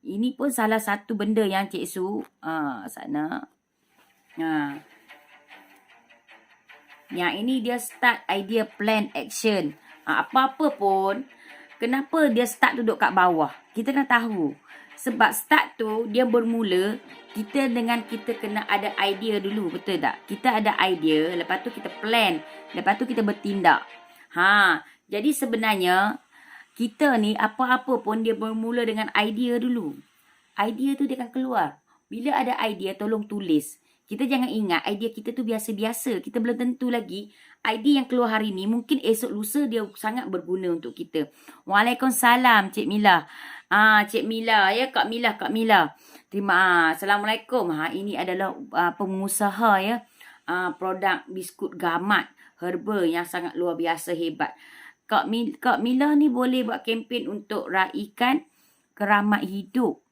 Ini pun salah satu benda yang Cik Su sana. Yang ini dia start idea plan action. Apa-apa pun, kenapa dia start duduk kat bawah? Kita kena tahu. Sebab start tu dia bermula kita kena ada idea dulu, betul tak? Kita ada idea, lepas tu kita plan, lepas tu kita bertindak. Jadi sebenarnya kita ni apa-apa pun dia bermula dengan idea dulu. Idea tu dia akan keluar. Bila ada idea tolong tulis. Kita jangan ingat idea kita tu biasa-biasa. Kita belum tentu lagi idea yang keluar hari ni mungkin esok lusa dia sangat berguna untuk kita. Waalaikumsalam Cik Mila. Cik Mila ya, Kak Mila. Assalamualaikum. Ini adalah pengusaha ya. Produk biskut gamat herba yang sangat luar biasa hebat. Kak Mila ni boleh buat kempen untuk raikan keramat hidup.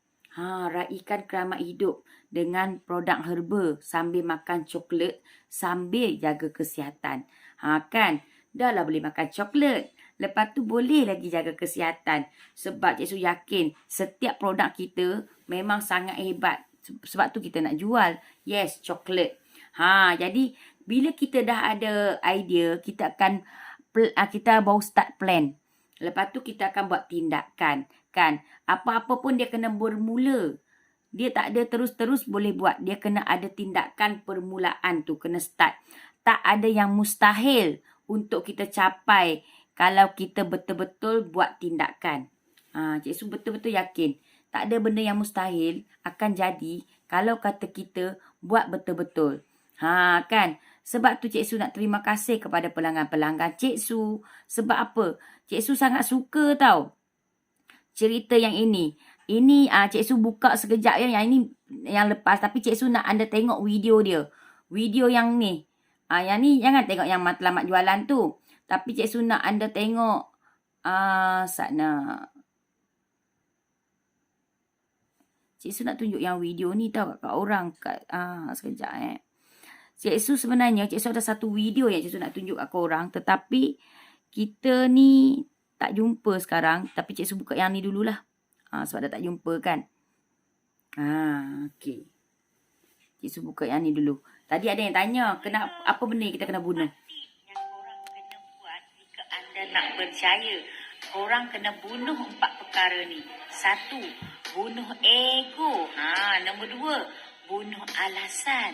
Raikan keramat hidup dengan produk herba sambil makan coklat, sambil jaga kesihatan. Kan, dah lah boleh makan coklat. Lepas tu boleh lagi jaga kesihatan. Sebab Cik Su yakin setiap produk kita memang sangat hebat. Sebab tu kita nak jual. Yes, coklat. Jadi bila kita dah ada idea, kita baru start plan. Lepas tu kita akan buat tindakan. Kan? Apa-apa pun dia kena bermula. Dia tak ada terus-terus boleh buat. Dia kena ada tindakan permulaan tu. Kena start. Tak ada yang mustahil untuk kita capai kalau kita betul-betul buat tindakan. Cik Su betul-betul yakin. Tak ada benda yang mustahil akan jadi kalau kata kita buat betul-betul. Kan? Sebab tu Cik Su nak terima kasih kepada pelanggan-pelanggan Cik Su. Sebab apa? Cik Su sangat suka tau cerita yang ini. Ini Cik Su buka sekejap ya. Yang ini yang lepas. Tapi Cik Su nak anda tengok video dia. Video yang ni. Yang ni jangan tengok yang matlamat jualan tu. Tapi Cik Su nak anda tengok. Sana. Cik Su nak tunjuk yang video ni tau kat orang. Sekejap Cik Su sebenarnya. Cik Su ada satu video yang Cik Su nak tunjuk kat korang. Tetapi kita ni tak jumpa sekarang. Tapi Cik Su buka yang ni dululah. Sebab dah tak jumpa kan. Okey. Cik Su buka yang ni dulu. Tadi ada yang tanya. Apa benda yang kita kena bunuh? Yang korang kena buat jika anda nak berjaya. Korang kena bunuh 4 perkara ni. 1. Bunuh ego. Nombor 2. Bunuh alasan.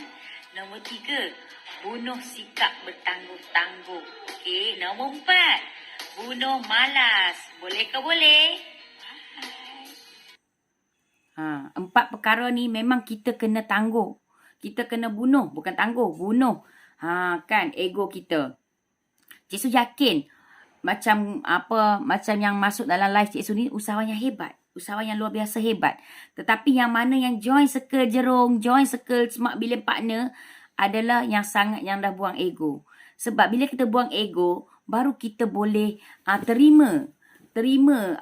Nombor 3. Bunuh sikap bertangguh-tangguh. Okey. Nombor 4. Bunuh malas. Boleh ke boleh? 4 perkara ni memang kita kena tangguh. Kita kena bunuh. Bukan tangguh. Bunuh. Kan ego kita. Cik Su yakin. Macam yang masuk dalam live Cik Su ni usahawan yang hebat. Usahawan yang luar biasa hebat. Tetapi yang mana yang join circle jerung, join circle smart billion partner adalah yang dah buang ego. Sebab bila kita buang ego, baru kita boleh terima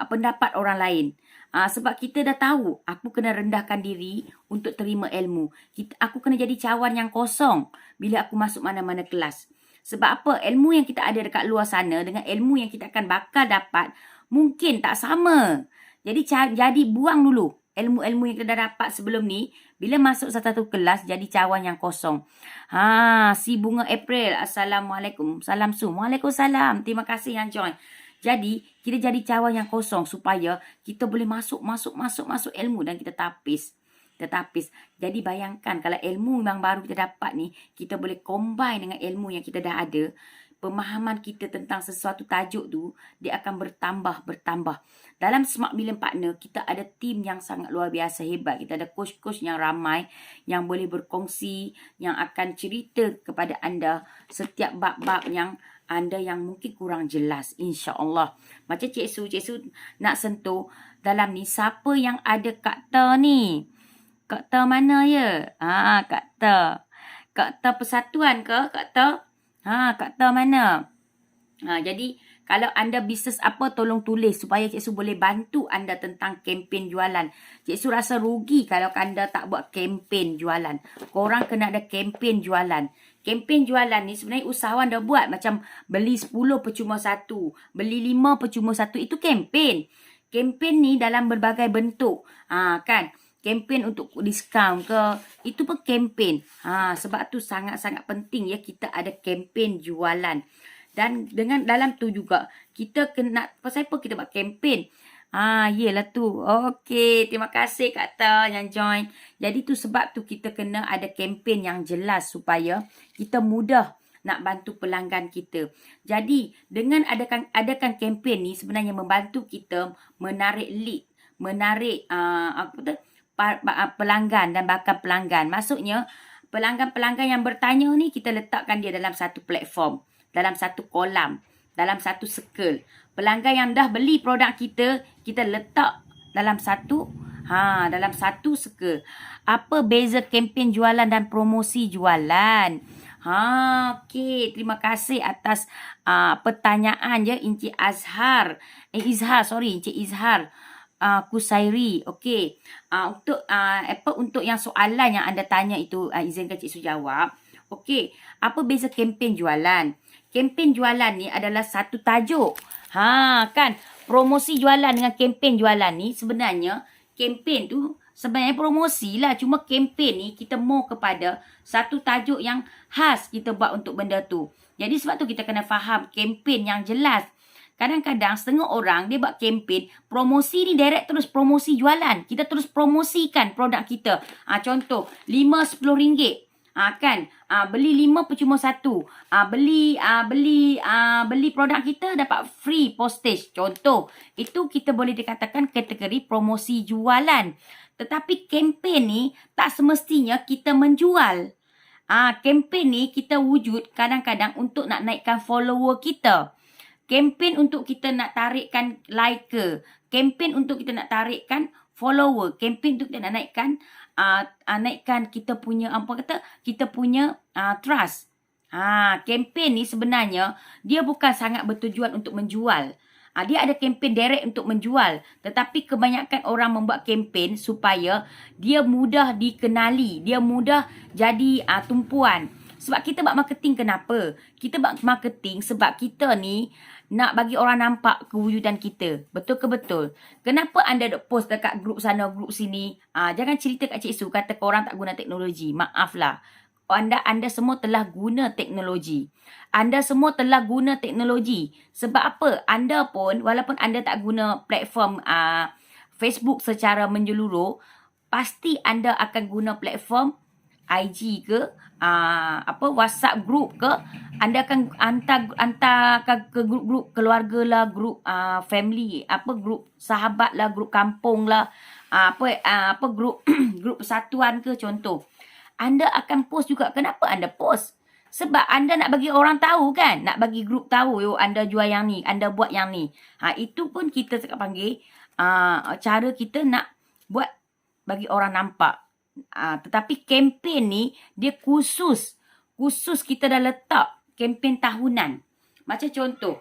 pendapat orang lain. Sebab kita dah tahu, aku kena rendahkan diri untuk terima ilmu. Aku kena jadi cawan yang kosong bila aku masuk mana-mana kelas. Sebab apa? Ilmu yang kita ada dekat luar sana dengan ilmu yang kita akan bakal dapat mungkin tak sama. Jadi buang dulu ilmu-ilmu yang kita dah dapat sebelum ni. Bila masuk satu kelas, jadi cawan yang kosong. Si Bunga April. Assalamualaikum. Salam Su. Waalaikumsalam. Terima kasih yang join. Jadi, kita jadi cawan yang kosong supaya kita boleh masuk ilmu dan kita tapis. Jadi, bayangkan kalau ilmu yang baru kita dapat ni, kita boleh combine dengan ilmu yang kita dah ada. Pemahaman kita tentang sesuatu tajuk tu, dia akan bertambah. Dalam Smart Billion Partner, kita ada tim yang sangat luar biasa hebat. Kita ada coach-coach yang ramai yang boleh berkongsi, yang akan cerita kepada anda setiap bab-bab yang anda yang mungkin kurang jelas, insya-Allah. Macam Cik Su nak sentuh dalam ni, siapa yang ada Kak Ta ni? Kak Ta mana ya? Kak Ta. Kak Ta Persatuan ke? Kak Ta? Kak Ta mana? Jadi, kalau anda bisnes apa, tolong tulis supaya Cik Su boleh bantu anda tentang kempen jualan. Cik Su rasa rugi kalau anda tak buat kempen jualan. Korang kena ada kempen jualan. Kempen jualan ni sebenarnya usahawan dah buat. Macam beli 10 percuma 1. Beli 5 percuma 1. Itu kempen. Kempen ni dalam berbagai bentuk. Kan? Kempen untuk diskaun ke. Itu pun kempen. Sebab tu sangat-sangat penting ya kita ada kempen jualan. Dan dengan dalam tu juga kita kena, pasal apa kita buat kempen? Yelah tu. Okey, terima kasih Kak Ta yang join. Jadi tu sebab tu kita kena ada kempen yang jelas supaya kita mudah nak bantu pelanggan kita. Jadi dengan adakan kempen ni sebenarnya membantu kita menarik lead, menarik pelanggan dan bakal pelanggan. Maksudnya Pelanggan-pelanggan yang bertanya ni kita letakkan dia dalam satu platform, dalam satu kolam, dalam satu circle. Pelanggan yang dah beli produk kita, kita letak dalam satu circle. Apa beza kempen jualan dan promosi jualan? Okey. Terima kasih atas pertanyaan je Encik Encik Izhar Kusairi. Okey. Untuk yang soalan yang anda tanya itu, izinkan Cik Su jawab. Okey. Apa beza kempen jualan? Kempen jualan ni adalah satu tajuk. Kan? Promosi jualan dengan kempen jualan ni sebenarnya, kempen tu sebenarnya promosi lah. Cuma kempen ni kita mau kepada satu tajuk yang khas kita buat untuk benda tu. Jadi sebab tu kita kena faham kempen yang jelas. Kadang-kadang setengah orang dia buat kempen, promosi ni direct terus promosi jualan. Kita terus promosikan produk kita. Contoh, RM5-10. Beli 5 percuma 1. Beli produk kita dapat free postage. Contoh, itu kita boleh dikatakan kategori promosi jualan. Tetapi kempen ni tak semestinya kita menjual. Kempen ni kita wujud kadang-kadang untuk nak naikkan follower kita. Kempen untuk kita nak tarikkan like. Kempen untuk kita nak tarikkan follower. Kempen untuk kita nak naikkan kita punya trust. Kempen ni sebenarnya dia bukan sangat bertujuan untuk menjual. Dia ada kempen direct untuk menjual. Tetapi kebanyakan orang membuat kempen supaya dia mudah dikenali. Dia mudah jadi tumpuan. Sebab kita buat marketing kenapa? Kita buat marketing sebab kita ni nak bagi orang nampak kewujudan kita. Betul ke betul? Kenapa anda duk post dekat grup sana, grup sini? Jangan cerita kat Cik Su kata korang tak guna teknologi. Maaflah. Anda semua telah guna teknologi. Anda semua telah guna teknologi. Sebab apa? Anda pun, walaupun anda tak guna platform Facebook secara menyeluruh, pasti anda akan guna platform IG ke, WhatsApp group ke. Anda akan hantar ke grup-grup keluarga lah, grup family, grup sahabat lah, grup kampung lah, grup grup persatuan ke contoh. Anda akan post juga. Kenapa anda post? Sebab anda nak bagi orang tahu kan? Nak bagi grup tahu, yo anda jual yang ni, anda buat yang ni. Itu pun kita cakap panggil cara kita nak buat bagi orang nampak. Tetapi kempen ni dia khusus kita dah letak kempen tahunan. Macam contoh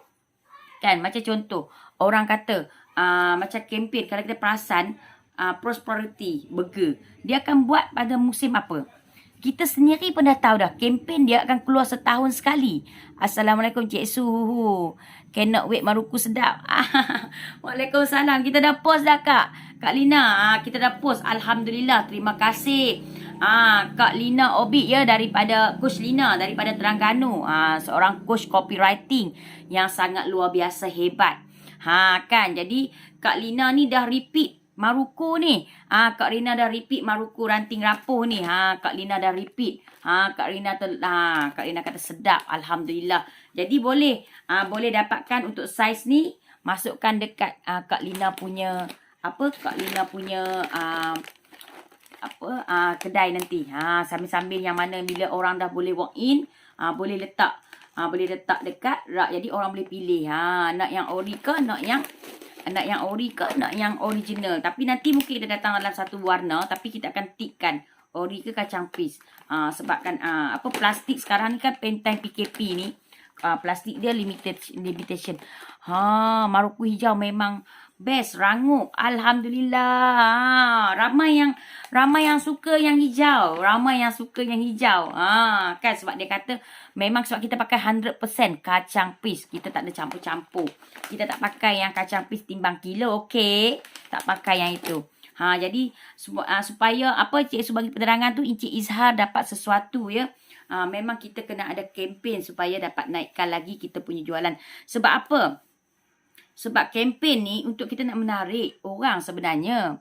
orang kata macam kempen, kalau kita perasan prosperity burger, dia akan buat pada musim apa? Kita sendiri pun dah tahu dah, kempen dia akan keluar setahun sekali. Assalamualaikum Cik Su. Cannot wait maruku sedap. Waalaikumsalam. Kita dah post dah Kak Lina. Kita dah post. Alhamdulillah. Terima kasih. Kak Lina Obit ya, daripada Coach Lina daripada Terengganu. Seorang coach copywriting yang sangat luar biasa hebat. Kan. Jadi Kak Lina ni dah repeat Maruku ni. Kak Rina dah repeat Maruku ranting rapuh ni. Kak Lina dah repeat. Kak Rina kata sedap. Alhamdulillah. Jadi boleh dapatkan untuk saiz ni. Masukkan dekat Kak Lina punya kedai nanti. Sambil-sambil yang mana bila orang dah boleh walk in, boleh letak dekat rak. Jadi orang boleh pilih. Nak yang ori ke, nak yang original. Tapi nanti mungkin kita datang dalam satu warna, tapi kita akan tikkan ori ke kacang pis. Sebab kan plastik sekarang ni kan pentang PKP ni, plastik dia limitation. Maruku hijau memang best, rangup. Alhamdulillah. Ramai yang suka yang hijau. Kan sebab dia kata memang sebab kita pakai 100% kacang pis. Kita tak ada campur-campur. Kita tak pakai yang kacang pis timbang kilo, okey? Tak pakai yang itu. Jadi supaya Cik Su bagi penerangan tu, Encik Izhar dapat sesuatu ya. Memang kita kena ada kempen supaya dapat naikkan lagi kita punya jualan. Sebab apa? Sebab kempen ni untuk kita nak menarik orang sebenarnya.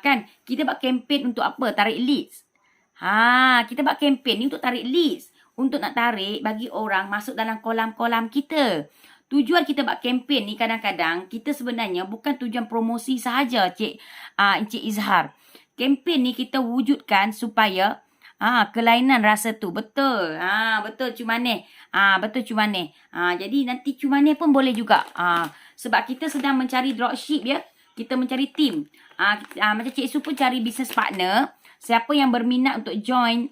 Kan kita buat kempen untuk apa? Tarik leads. Kita buat kempen ni untuk tarik leads. Untuk nak tarik bagi orang masuk dalam kolam-kolam kita. Tujuan kita buat kempen ni kadang-kadang kita sebenarnya bukan tujuan promosi sahaja Encik Izhar. Kempen ni kita wujudkan supaya kelainan rasa tu. Betul. Betul Cik Maneh. Betul Cik Maneh. Jadi nanti Cik Maneh pun boleh juga. Sebab kita sedang mencari dropship ya. Kita mencari team. Macam Cik Su pun cari business partner. Siapa yang berminat untuk join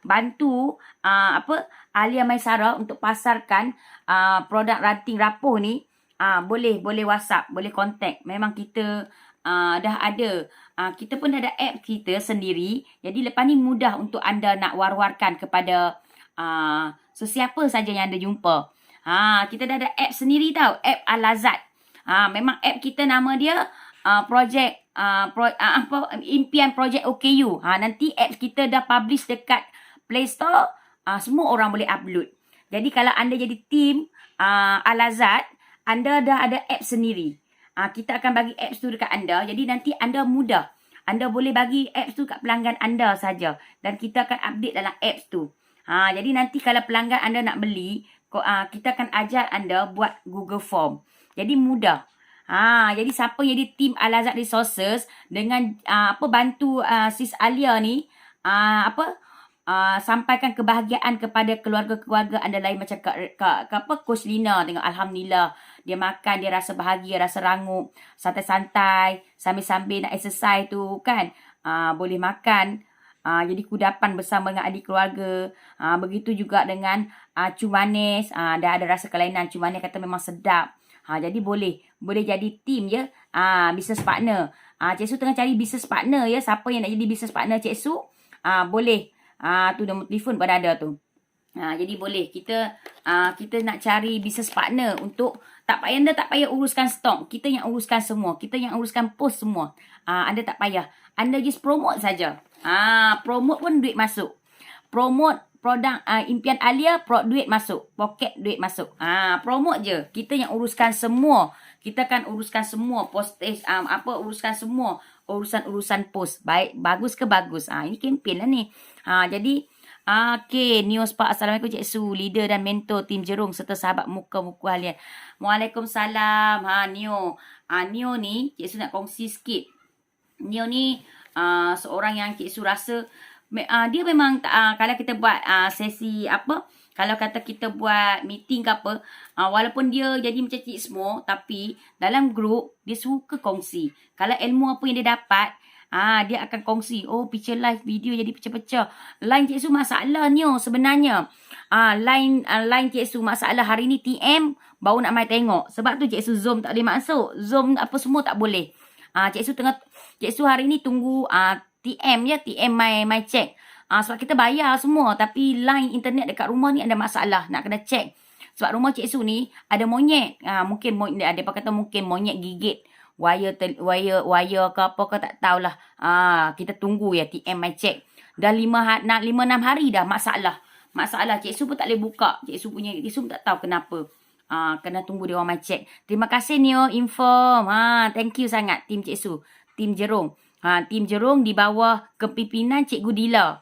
bantu Alia Maisara untuk pasarkan produk ranting rapuh ni, boleh WhatsApp, boleh contact. Memang kita dah ada. Kita pun dah ada app kita sendiri. Jadi lepas ni mudah untuk anda nak war-warkan kepada sesiapa saja yang anda jumpa. Kita dah ada app sendiri tau. App Al-Azad. Memang app kita nama dia Impian Project OKU. Nanti app kita dah publish dekat Play Store. Semua orang boleh upload. Jadi kalau anda jadi team Al-Azad, anda dah ada app sendiri. Kita akan bagi apps tu dekat anda. Jadi nanti anda mudah. Anda boleh bagi apps tu kat pelanggan anda saja. Dan kita akan update dalam apps tu. Jadi nanti kalau pelanggan anda nak beli, kita akan ajar anda buat Google Form. Jadi mudah. Jadi siapa jadi tim Al-Azad Resources dengan bantu Sis Alia ni sampaikan kebahagiaan kepada keluarga-keluarga anda lain macam Coach Lina tengok alhamdulillah dia makan, dia rasa bahagia, rasa rangup, santai-santai sambil-sambil nak exercise tu kan. Boleh makan. Jadi kudapan bersama dengan adik keluarga. Begitu juga dengan Cu Manis. Dah ada rasa kelainan. Cu Manis kata memang sedap. Jadi boleh jadi team je. Business partner. Cik Su tengah cari business partner ya. Siapa yang nak jadi business partner Cik Su? Boleh. Tu nombor telefon pada ada tu. Jadi boleh. Kita nak cari business partner untuk anda tak payah uruskan stok. Kita yang uruskan semua. Kita yang uruskan post semua. Anda tak payah. Anda just promote saja. Promote pun duit masuk. Promote produk Impian Alia, duit masuk. Poket duit masuk. Promote je. Kita yang uruskan semua. Kita akan uruskan semua postage, uruskan semua urusan post. Baik, bagus ke bagus. Ini kempen lah ni. Jadi, okay, Neo Spark. Assalamualaikum Cik Su, leader dan mentor tim Jerung serta sahabat muka-muka halian. Waalaikumsalam. Neo. Neo ni, Cik Su nak kongsi sikit. Neo ni, seorang yang Cik Su rasa dia memang kalau kita buat sesi kalau kata kita buat meeting ke apa, walaupun dia jadi macam Cik Smo, tapi dalam grup dia suka kongsi. Kalau ilmu apa yang dia dapat, dia akan kongsi. Oh, picture live video jadi pecah-pecah. Line Cik Su masalah ni sebenarnya. Line Cik Su masalah hari ni TM baru nak mai tengok. Sebab tu Cik Su Zoom tak boleh masuk. Zoom apa semua tak boleh. Cik Su hari ni tunggu TM ya, TM my check. Sebab kita bayar semua tapi line internet dekat rumah ni ada masalah, nak kena check. Sebab rumah Cik Su ni ada monyet. Mungkin ada kata mungkin monyet gigit wire ke apa ke tak tahulah. Kita tunggu ya TM my check. Dah 5-6 hari dah masalah. Cik Su pun tak boleh buka. Cik Su pun tak tahu kenapa. Kena tunggu dia orang my check. Terima kasih Neo inform. Thank you sangat tim Cik Su. Tim Jerung. Tim Jerung di bawah kepimpinan Cikgu Dila.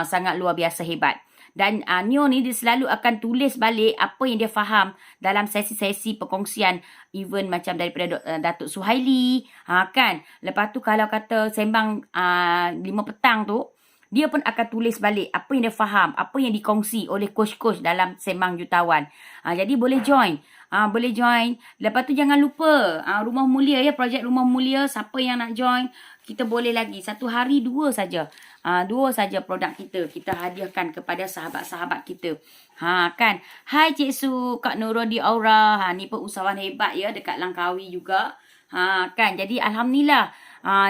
Sangat luar biasa hebat. Dan Neo ni dia selalu akan tulis balik apa yang dia faham dalam sesi-sesi perkongsian event macam daripada Datuk Suhaili. Kan? Lepas tu kalau kata sembang 5 petang tu, dia pun akan tulis balik apa yang dia faham, apa yang dikongsi oleh coach-coach dalam sembang jutawan. Jadi boleh join. Boleh join. Lepas tu jangan lupa Rumah Mulia ya, projek Rumah Mulia. Siapa yang nak join, kita boleh lagi. 1 hari 2 saja. 2 saja produk kita hadiahkan kepada sahabat-sahabat kita. Kan. Hai Cik Su, Kak Nurul di Aura. Ni pun usahawan hebat ya dekat Langkawi juga. Kan. Jadi alhamdulillah.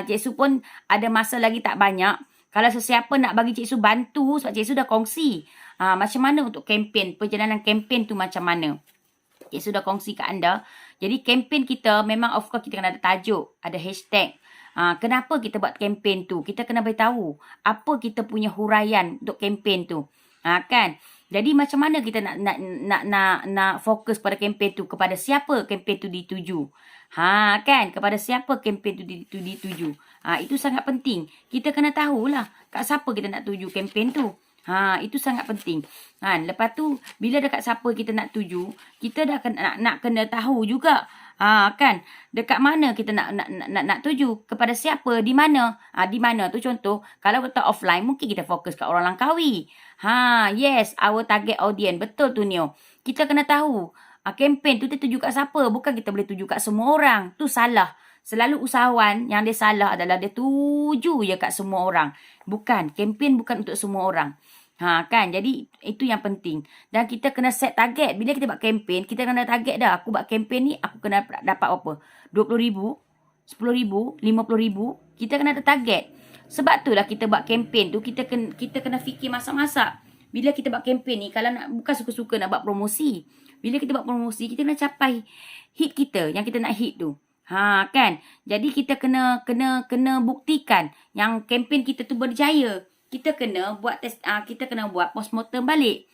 Cik Su pun ada masa lagi tak banyak. Kalau sesiapa nak bagi Cik Su bantu, sebab Cik Su dah kongsi. Macam mana untuk kempen, perjalanan kempen tu macam mana. Cik Su dah kongsi kat anda. Jadi kempen kita memang of course kita kena ada tajuk, ada hashtag. Kenapa kita buat kempen tu? Kita kena beritahu apa kita punya huraian untuk kempen tu. Kan? Jadi macam mana kita nak fokus pada kempen tu, kepada siapa kempen tu dituju? Kan? Kepada siapa kempen tu dituju? Itu sangat penting. Kita kena tahulah kat siapa kita nak tuju kempen tu. Itu sangat penting. Lepas tu bila dekat siapa kita nak tuju, kita dah nak kena tahu juga. Kan, dekat mana kita nak tuju, kepada siapa, di mana. Di mana tu contoh, kalau kita offline mungkin kita fokus kat orang Langkawi. Yes, our target audience. Betul tu Nio. Kita kena tahu kempen tu kita tuju kat siapa, bukan kita boleh tuju kat semua orang. Tu salah. Selalu usahawan yang dia salah adalah dia tuju je kat semua orang. Bukan, kempen bukan untuk semua orang. Kan, jadi itu yang penting. Dan kita kena set target. Bila kita buat kempen, kita kena target dah. Aku buat kempen ni, aku kena dapat apa? 20,000, 10,000, 50,000. Kita kena ada target. Sebab tu lah kita buat kempen tu, kita kena fikir masak-masak. Bila kita buat kempen ni, kalau nak, bukan suka-suka nak buat promosi. Bila kita buat promosi, kita kena capai hit kita, yang kita nak hit tu. Kan? Jadi kita kena buktikan yang kempen kita tu berjaya. Kita kena buat postmortem balik.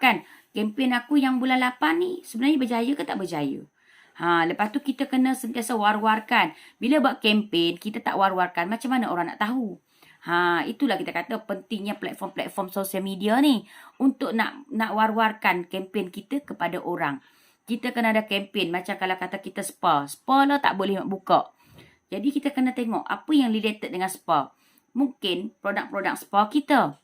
Kan? Kempen aku yang bulan 8 ni sebenarnya berjaya ke tak berjaya? Lepas tu kita kena sentiasa war-warkan. Bila buat kempen, kita tak war-warkan, macam mana orang nak tahu? Itulah kita kata pentingnya platform-platform sosial media ni untuk nak war-warkan kempen kita kepada orang. Kita kena ada kempen macam kalau kata kita spa lah tak boleh buka. Jadi kita kena tengok apa yang related dengan spa. Mungkin produk-produk spa kita.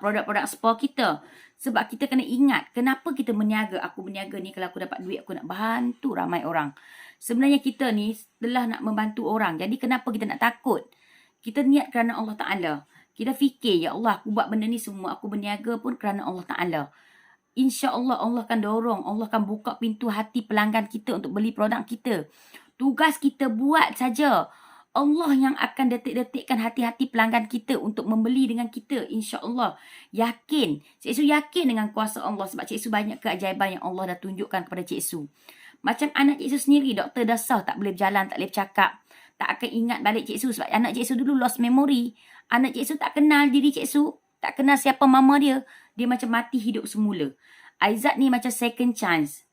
Produk-produk spa kita. Sebab kita kena ingat kenapa kita berniaga. Aku berniaga ni kalau aku dapat duit aku nak bantu ramai orang. Sebenarnya kita ni telah nak membantu orang. Jadi kenapa kita nak takut? Kita niat kerana Allah Ta'ala. Kita fikir, ya Allah, aku buat benda ni semua. Aku berniaga pun kerana Allah Ta'ala. InsyaAllah Allah akan dorong. Allah akan buka pintu hati pelanggan kita untuk beli produk kita. Tugas kita buat saja. Allah yang akan detik-detikkan hati-hati pelanggan kita untuk membeli dengan kita. InsyaAllah. Yakin. Cik Su yakin dengan kuasa Allah. Sebab Cik Su banyak keajaiban yang Allah dah tunjukkan kepada Cik Su. Macam anak Cik Su sendiri. Doktor dah sah. Tak boleh berjalan. Tak boleh bercakap. Tak akan ingat balik Cik Su. Sebab anak Cik Su dulu lost memory. Anak Cik Su tak kenal diri Cik Su. Tak kenal siapa mama dia. Dia macam mati hidup semula. Aizat ni macam second chance.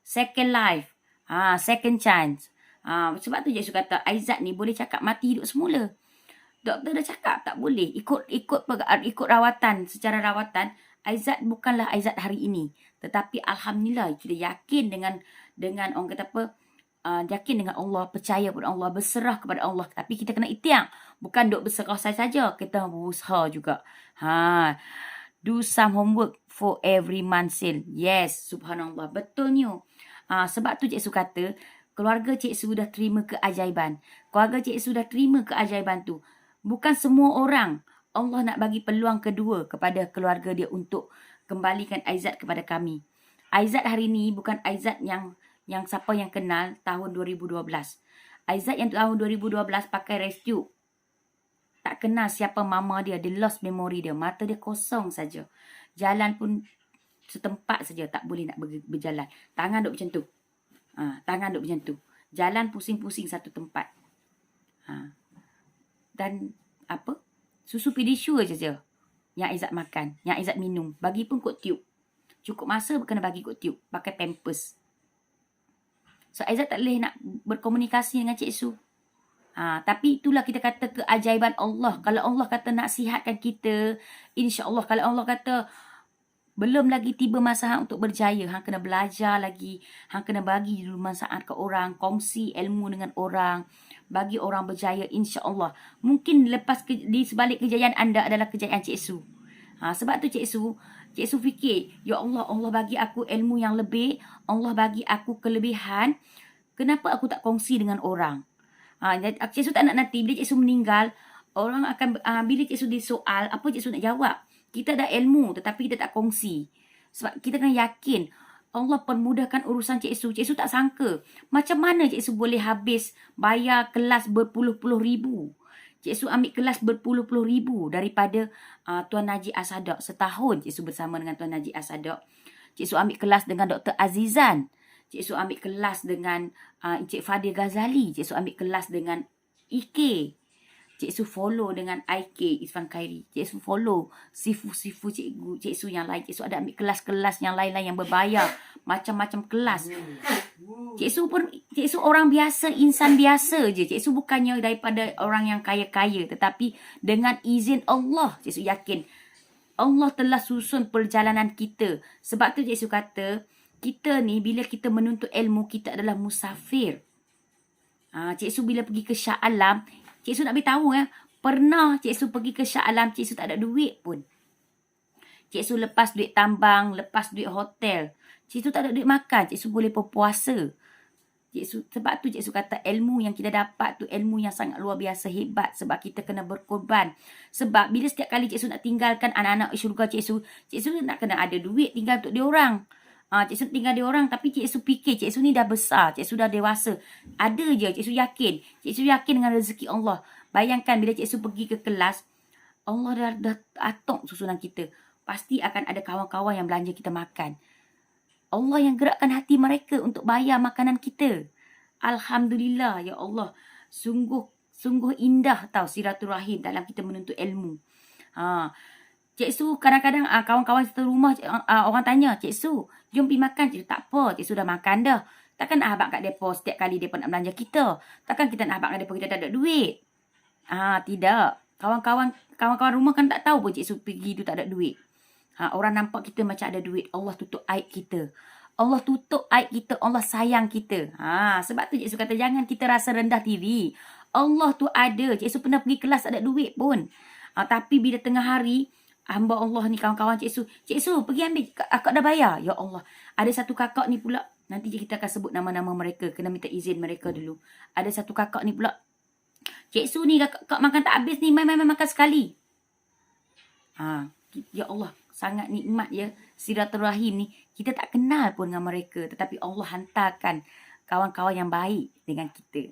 Second life. Second chance. Sebab tu Cik Su kata Aizat ni boleh cakap mati hidup semula. Doktor dah cakap tak boleh. Ikut rawatan. Secara rawatan, Aizat bukanlah Aizat hari ini. Tetapi Alhamdulillah kita yakin dengan orang kata apa, yakin dengan Allah, percaya kepada Allah, berserah kepada Allah. Tapi kita kena ikhtiar. Bukan duk berserah saja, kita berusaha juga. Do some homework for every month sale. Yes, subhanallah. Betulnya. Sebab tu Cik Su kata, keluarga Cik Su dah terima keajaiban. Keluarga Cik Su dah terima keajaiban tu. Bukan semua orang Allah nak bagi peluang kedua kepada keluarga dia untuk kembalikan Aizat kepada kami. Aizat hari ni bukan Aizat yang siapa yang kenal tahun 2012. Aizat yang tahun 2012 pakai rescue. Tak kenal siapa mama dia. Dia lost memory dia. Mata dia kosong saja. Jalan pun setempat saja. Tak boleh nak berjalan. Tangan duk macam tu. Tangan duk macam tu. Jalan pusing-pusing satu tempat. Dan apa? Susu Pediasure saja yang Aizat makan. Yang Aizat minum. Bagi pun kot tube. Cukup masa kena bagi kot tube. Pakai pampers. So Aizat tak boleh nak berkomunikasi dengan Cik Su. Tapi itulah kita kata keajaiban Allah. Kalau Allah kata nak sihatkan kita, insya-Allah. Kalau Allah kata belum lagi tiba masa hang untuk berjaya, hang kena belajar lagi, hang kena bagi dulu manfaat ke orang, kongsi ilmu dengan orang, bagi orang berjaya, insya-Allah. Mungkin di sebalik kejayaan anda adalah kejayaan Cik Su. Sebab tu Cik Su fikir, ya Allah, Allah bagi aku ilmu yang lebih, Allah bagi aku kelebihan, kenapa aku tak kongsi dengan orang? Cik Su tak nak nanti bila Cik Su meninggal, orang akan bila Cik Su disoal, apa Cik Su nak jawab? Kita ada ilmu tetapi kita tak kongsi. Sebab kita kena yakin Allah permudahkan urusan Cik Su. Cik Su tak sangka macam mana Cik Su boleh habis bayar kelas berpuluh-puluh ribu. Cik Su ambil kelas berpuluh-puluh ribu daripada Tuan Najib As-Sadak. Setahun Cik Su bersama dengan Tuan Najib As-Sadak. Cik Su ambil kelas dengan Dr. Azizan. Cik Su ambil kelas dengan Encik Fadil Ghazali. Cik Su ambil kelas dengan Ike. Cik Su follow dengan IK Irfan Khairi. Cik Su follow sifu-sifu cikgu, Cik Su yang lain. Cik Su ada ambil kelas-kelas yang lain-lain yang berbayar. Macam-macam kelas. Cik Su orang biasa, insan biasa je. Cik Su bukannya daripada orang yang kaya-kaya. Tetapi dengan izin Allah, Cik Su yakin Allah telah susun perjalanan kita. Sebab tu Cik Su kata, kita ni bila kita menuntut ilmu, kita adalah musafir. Cik Su bila pergi ke Shah Alam, Cik Su nak beritahu pernah Cik Su pergi ke Shah Alam, Cik Su tak ada duit pun. Cik Su lepas duit tambang, lepas duit hotel. Cik Su tak ada duit makan, Cik Su boleh berpuasa. Sebab tu Cik Su kata ilmu yang kita dapat tu ilmu yang sangat luar biasa hebat. Sebab kita kena berkorban. Sebab bila setiap kali Cik Su nak tinggalkan anak-anak syurga Cik Su nak kena ada duit tinggal untuk diorang. Cik Su tinggal diorang, tapi Cik Su fikir Cik Su ni dah besar, Cik Su dah dewasa. Ada je Cik Su yakin. Cik Su yakin dengan rezeki Allah. Bayangkan bila Cik Su pergi ke kelas, Allah dah atok susunan kita. Pasti akan ada kawan-kawan yang belanja kita makan. Allah yang gerakkan hati mereka untuk bayar makanan kita. Alhamdulillah, ya Allah. Sungguh indah tau silaturahim dalam kita menuntut ilmu. Cik Su kadang-kadang kawan-kawan satu rumah orang tanya, Cik Su, jom pergi makan. Cik Su, tak apa, Cik Su dah makan dah. Takkan nak habaq kat depo setiap kali depa nak belanja kita. Takkan kita nak habaq kat depo kita tak ada duit. Tidak. Kawan-kawan rumah kan tak tahu pun Cik Su pergi tu tak ada duit. Orang nampak kita macam ada duit. Allah tutup aib kita. Allah tutup aib kita. Allah sayang kita. Sebab tu Cik Su kata jangan kita rasa rendah diri. Allah tu ada. Cik Su pernah pergi kelas tak ada duit pun. Tapi bila tengah hari, hamba Allah ni kawan-kawan Cik Su pergi ambil, akak dah bayar. Ya Allah, ada satu kakak ni pula, nanti kita akan sebut nama-nama mereka, kena minta izin mereka dulu. Ada satu kakak ni pula, Cik Su ni kakak makan tak habis ni, main makan sekali. Ya Allah, sangat nikmat ya silaturahim ni. Kita tak kenal pun dengan mereka, tetapi Allah hantarkan kawan-kawan yang baik dengan kita.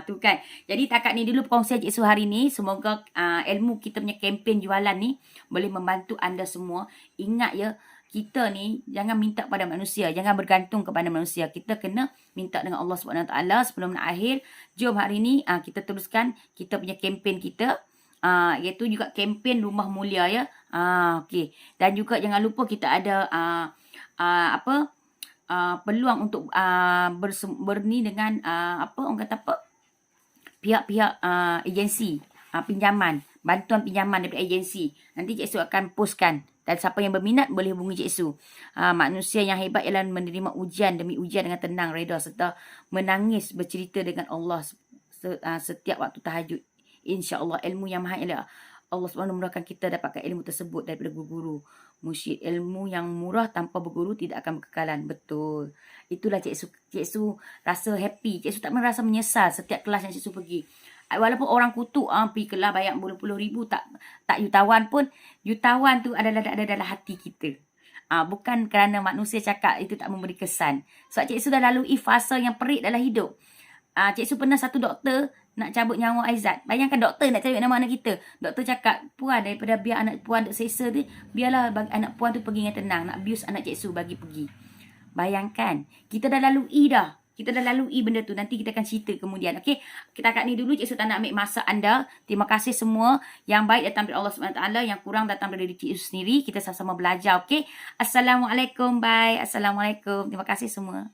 Tu kan. Jadi takat ni dulu perkongsian Cik Su hari ni. Semoga ilmu kita punya kempen jualan ni boleh membantu anda semua. Ingat ya, kita ni jangan minta pada manusia. Jangan bergantung kepada manusia. Kita kena minta dengan Allah SWT. Sebelum nak akhir, jom hari ni kita teruskan kita punya kempen kita. Iaitu juga kempen Rumah Mulia ya. Okey. Dan juga jangan lupa kita ada peluang untuk berni dengan pihak-pihak agensi pinjaman, bantuan pinjaman daripada agensi. Nanti Cik Su akan postkan, dan siapa yang berminat boleh hubungi Cik Su. Manusia yang hebat ialah menerima ujian demi ujian dengan tenang, reda serta menangis bercerita dengan Allah setiap waktu tahajud. InsyaAllah ilmu yang mahal ialah Allah SWT memudahkan kita dapatkan ilmu tersebut daripada guru-guru mursyid. Ilmu yang murah tanpa berguru tidak akan berkekalan. Betul. Itulah Cik Su rasa happy. Cik Su tak merasa menyesal setiap kelas yang Cik Su pergi. Walaupun orang kutuk pergi kelas bayar puluh ribu tak jutawan pun, jutawan tu adalah dalam hati kita. Bukan kerana manusia cakap itu tak memberi kesan. Sebab Cik Su dah lalui fasa yang perit dalam hidup. Cik Su pernah satu doktor nak cabut nyawa Aizat. Bayangkan doktor nak cabut nyawa anak kita. Doktor cakap, puan daripada biar anak puan duk seksa tu, biarlah bagi anak puan tu pergi dengan tenang. Nak abuse anak Cik Su bagi pergi. Bayangkan, kita dah lalui dah. Kita dah lalui benda tu. Nanti kita akan cerita kemudian. Okey, kita kat ni dulu. Cik Su tak nak ambil masa anda. Terima kasih semua. Yang baik datang dari Allah SWT. Yang kurang datang dari Cik Su sendiri. Kita sama-sama belajar. Okey. Assalamualaikum. Bye. Assalamualaikum. Terima kasih semua.